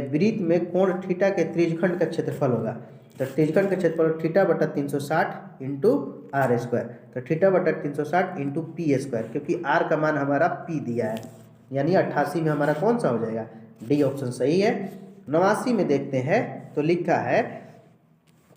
वृत्त में कोण थीटा के त्रिज्यखंड का क्षेत्रफल होगा, तो त्रिज्यखंड का क्षेत्रफल θ/360 इंटू आर स्क्वायर, तो θ/360 इंटू पी स्क्वायर, क्योंकि आर का मान हमारा पी दिया है, यानी 88 में हमारा कौन सा हो जाएगा, डी ऑप्शन सही है। 89 में देखते हैं, तो लिखा है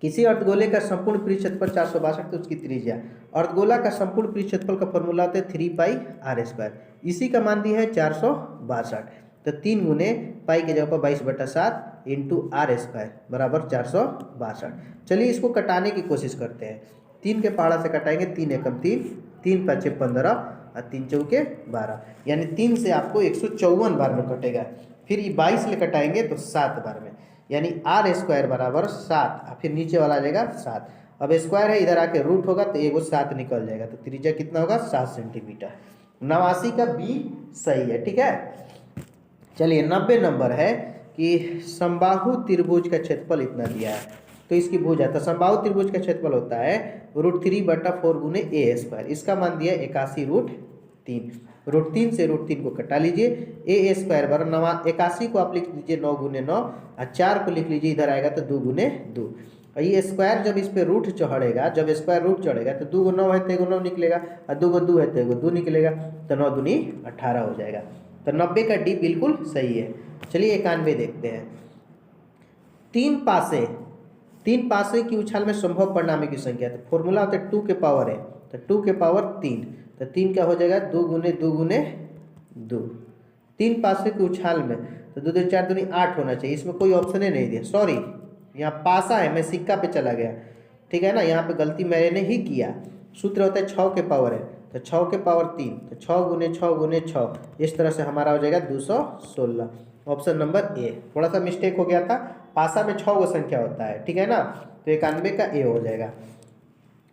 किसी अर्धगोले का संपूर्ण पृष्ठ क्षेत्रफल 462, तो उसकी त्रिज्या, अर्धगोला का संपूर्ण पृष्ठ क्षेत्रफल का फॉर्मूला होता है 3 पाई आर स्क्वायर, इसी का मान दिया है 462, तो 3 गुने पाई के जगह पर 22/7 इंटू आर स्क्वायर बराबर 462। चलिए इसको कटाने की कोशिश करते हैं। 3 के पहाड़ा से कटाएंगे, 3 एकम 3, 3 5 15 और 3 चौके 12, यानी 3 से आपको 154 बार में कटेगा। फिर ये 22 से कटाएंगे तो 7 बार में, यानी आर स्क्वायर बराबर 7, फिर नीचे वाला आ जाएगा 7। अब स्क्वायर है, इधर आके रूट होगा तो एगो 7 निकल जाएगा, तो त्रिज्या कितना होगा 7 सेंटीमीटर। 89 का बी सही है। ठीक है, चलिए 90 नंबर है कि समबाहु त्रिभुज का क्षेत्रफल इतना दिया है, तो इसकी भुजा, तो समबाहु त्रिभुज का क्षेत्रफल होता है √3/4 गुने a²। इसका मान दिया 81√3। √3 से √3 को कटा लीजिए, a² बराबर 81 को आप लिख लीजिए 9 गुने 9 और 4 को लिख लीजिए, इधर आएगा तो 2 गुने 2। और ये स्क्वायर जब इस पे रूट चढ़ेगा, जब स्क्वायर रूट चढ़ेगा तो 2 को 9 है तो 1 9 निकलेगा, और 2 को 2 है तो 1 2 निकलेगा, तो 9 दूनी 18 हो जाएगा। तो 90 का डी बिल्कुल सही है। चलिए 91 देखते हैं। तीन पासे की उछाल में संभव परिणामी की संख्या, तो फॉर्मूला होता है 2 के पावर है, तो 2 के पावर 3, तो 3 क्या हो जाएगा 2 गुने 2 गुने 2। 3 पासे की उछाल में तो 2 2 4 दूनी 8 होना चाहिए, इसमें कोई ऑप्शन ही नहीं दिया, सॉरी यहाँ पासा है, मैं सिक्का पे चला गया, ठीक है ना, यहाँ पे गलती मैंने ही किया। सूत्र होता है 6 के पावर है, तो 6 के पावर 3, तो 6 गुने 6 गुने 6, इस तरह से हमारा हो जाएगा 216। Option number A. थोड़ा सा मिस्टेक हो गया था, पासा में 6 संख्या होता है, ठीक है ना, तो 91 का ए हो जाएगा।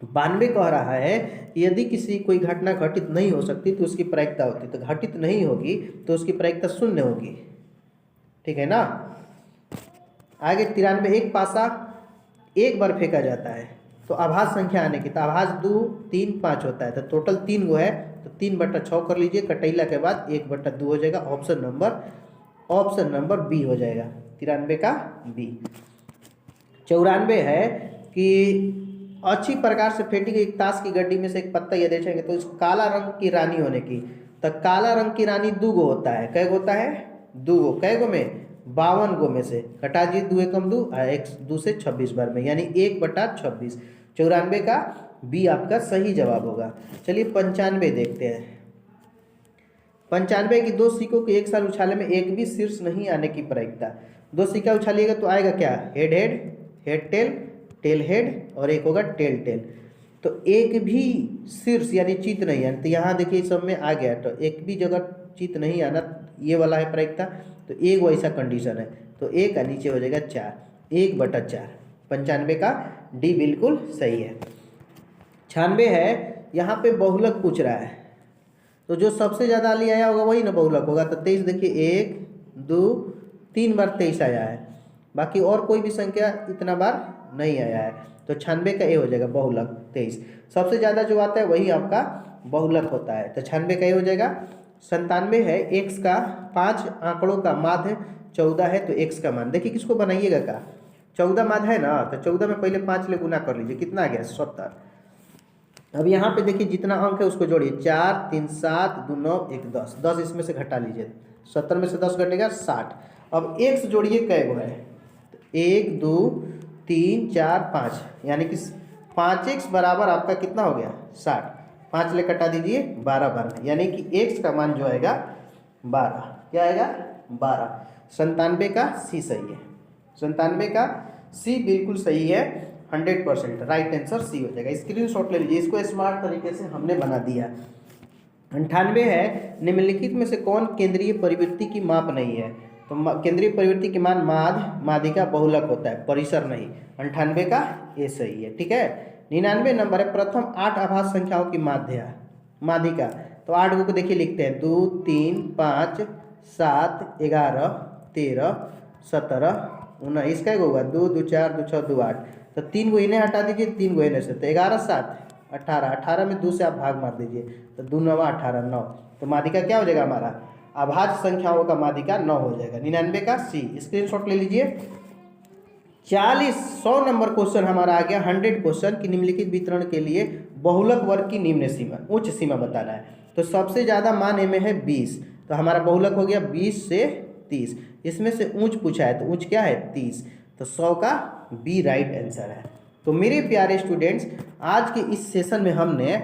92 कह रहा है कि यदि किसी कोई घटना घटित नहीं हो सकती तो उसकी प्रायिकता होती, तो घटित नहीं होगी तो उसकी प्रायिकता 0 होगी, ठीक है ना। आगे 93, एक पासा एक बार फेंका जाता है तो आभास संख्या आने की, तो आभास 2 3 5 होता है, तो टोटल 3 गो है, तो 3/6 कर लीजिए, कटैला के बाद 1/2 हो जाएगा। ऑप्शन नंबर बी हो जाएगा, 93 का बी। 94 है कि अच्छी प्रकार से फेंटी गई एक ताश की गड्डी में से एक पत्ता यदि देखेंगे तो इस काला रंग की रानी होने की, तो काला रंग की रानी 2 गो होता है, कै गो होता है 2 गो, कै गो में 52 गो में से कटा जी 2 एकम 2 2 से 26 बार में, यानी 1/26। 94 का बी आपका सही जवाब होगा। चलिए 95 देखते हैं। 95 की 2 सिक्कों के एक साल उछाले में एक भी शीर्ष नहीं आने की प्रायिकता। 2 सिक्का उछालिएगा तो आएगा क्या, head head, head tail, tail head, और एक होगा टेल टेल। तो एक भी शीर्ष यानी चित नहीं आना, तो यहाँ देखिए सब में आ गया, तो एक भी जगह चित नहीं आना, ये वाला है प्रायिकता, तो एक वैसा कंडीशन है, तो एक का नीचे हो जाएगा 4, 1/4। 95 का डी बिल्कुल सही है। 96 है, यहाँ पे बहुलक पूछ रहा है, तो जो सबसे ज़्यादा अली आया होगा वही ना बहुलक होगा, तो 23 देखिए 1 2 3 बार 23 आया है, बाकी और कोई भी संख्या इतना बार नहीं आया है, तो 96 का ए हो जाएगा बहुलक 23। सबसे ज़्यादा जो आता है वही आपका बहुलक होता है, तो 96 का ए हो जाएगा। 97 है, x का 5 आंकड़ों का माध्य 14 है, तो x का मान देखिए किसको बनाइएगा का 14 माध्य है ना, तो 14 में पहले 5 ले गुना कर लीजिए, कितना आ गया 70। अब यहाँ पे देखिए जितना अंक है उसको जोड़िए, 4 3 7 2 9 1 10, 10 इसमें से घटा लीजिए, 70 में से 10 घटेगा 60। अब x जोड़िए कै गो है, 1 2 3 4 5, यानी कि 5x बराबर आपका कितना हो गया 60, 5 ले कटा दीजिए 12 बार में, यानी कि x का मान जो आएगा 12, क्या आएगा 12। 97 का सी सही है, 97 का सी बिल्कुल सही है, 100% राइट आंसर सी हो जाएगा। स्क्रीनशॉट ले लीजिए, इसको स्मार्ट तरीके से हमने बना दिया। 98 है, निम्नलिखित में से कौन केंद्रीय परिवृत्ति की माप नहीं है, तो केंद्रीय परिवृत्ति की मान माध्य माध्यिका बहुलक होता है, परिसर नहीं। 98 का ए सही है, ठीक है। 99 नंबर है, प्रथम 8 आभास संख्याओं की माध्यिका, तो 8 को देखिए लिखते हैं 2 3 5 7 11 13 17 19, का होगा 2 2 4 2 6 2 8, तो 3 को इन्हें हटा दीजिए, 3 को इन्हें से, तो 11 7 18, 18 में 2 से आप भाग मार दीजिए, तो 2 9 18 9, तो माध्यिका क्या हो जाएगा हमारा, अभाज्य संख्याओं का माध्यिका 9 हो जाएगा। 99 का सी, स्क्रीनशॉट ले लीजिए। 100 नंबर क्वेश्चन हमारा आ गया, 100 क्वेश्चन की निम्नलिखित वितरण के लिए बहुलक वर्ग की निम्न सीमा, उच्च सीमा बताना है। तो सबसे ज़्यादा मान में है 20, तो हमारा बहुलक हो गया 20 से 30, इसमें से ऊंच पूछा है, तो ऊंच क्या है 30, तो 100 का बी राइट आंसर है। तो मेरे प्यारे स्टूडेंट्स, आज के इस सेशन में हमने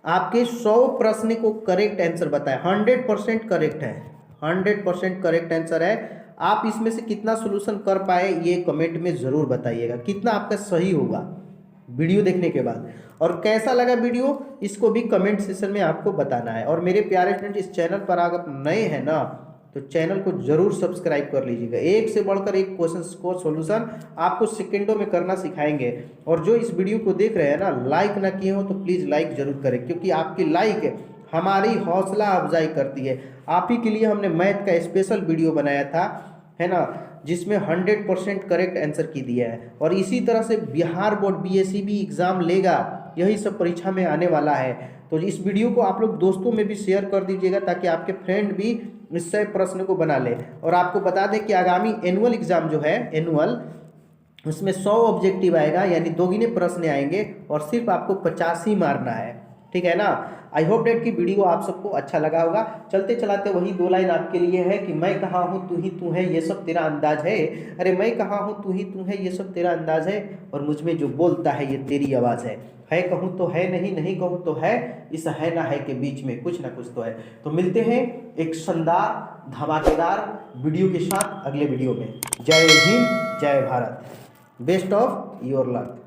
आपके 100 प्रश्न को करेक्ट आंसर बताया, 100% करेक्ट है, 100% करेक्ट आंसर है। आप इसमें से कितना सोल्यूशन कर पाए ये कमेंट में ज़रूर बताइएगा, कितना आपका सही होगा वीडियो देखने के बाद, और कैसा लगा वीडियो इसको भी कमेंट सेक्शन में आपको बताना है। और मेरे प्यारे स्टूडेंट, इस चैनल पर अगर नए हैं ना तो चैनल को जरूर सब्सक्राइब कर लीजिएगा, एक से बढ़कर एक क्वेश्चन को सॉल्यूशन आपको सेकंडों में करना सिखाएंगे। और जो इस वीडियो को देख रहे हैं ना, लाइक ना किए हो तो प्लीज़ लाइक जरूर करें, क्योंकि आपकी लाइक हमारी हौसला अफजाई करती है। आप ही के लिए हमने मैथ का स्पेशल वीडियो बनाया था, है ना, जिसमें 100% करेक्ट आंसर की दिया है। और इसी तरह से बिहार बोर्ड बीएसई भी एग्ज़ाम लेगा, यही सब परीक्षा में आने वाला है। तो इस वीडियो को आप लोग दोस्तों में भी शेयर कर दीजिएगा ताकि आपके फ्रेंड भी इस प्रश्न को बना ले। और आपको बता दें कि आगामी एनुअल एग्ज़ाम जो है एनुअल, उसमें 100 ऑब्जेक्टिव आएगा, यानी दोगुने प्रश्न आएंगे और सिर्फ आपको 50 ही मारना है, ठीक है ना। आई होप डेट की वीडियो आप सबको अच्छा लगा होगा। चलते चलाते वही 2 लाइन आपके लिए है कि मैं कहाँ हूँ तू ही तू है ये सब तेरा अंदाज है। अरे मैं कहाँ हूँ तू ही तू है ये सब तेरा अंदाज है, और मुझ में जो बोलता है ये तेरी आवाज़ है कहूँ तो है नहीं, नहीं कहूँ तो है, इस है ना है के बीच में कुछ ना कुछ तो है। तो मिलते हैं एक शानदार धमाकेदार वीडियो के साथ अगले वीडियो में। जय हिंद, जय Bharat, best of your luck.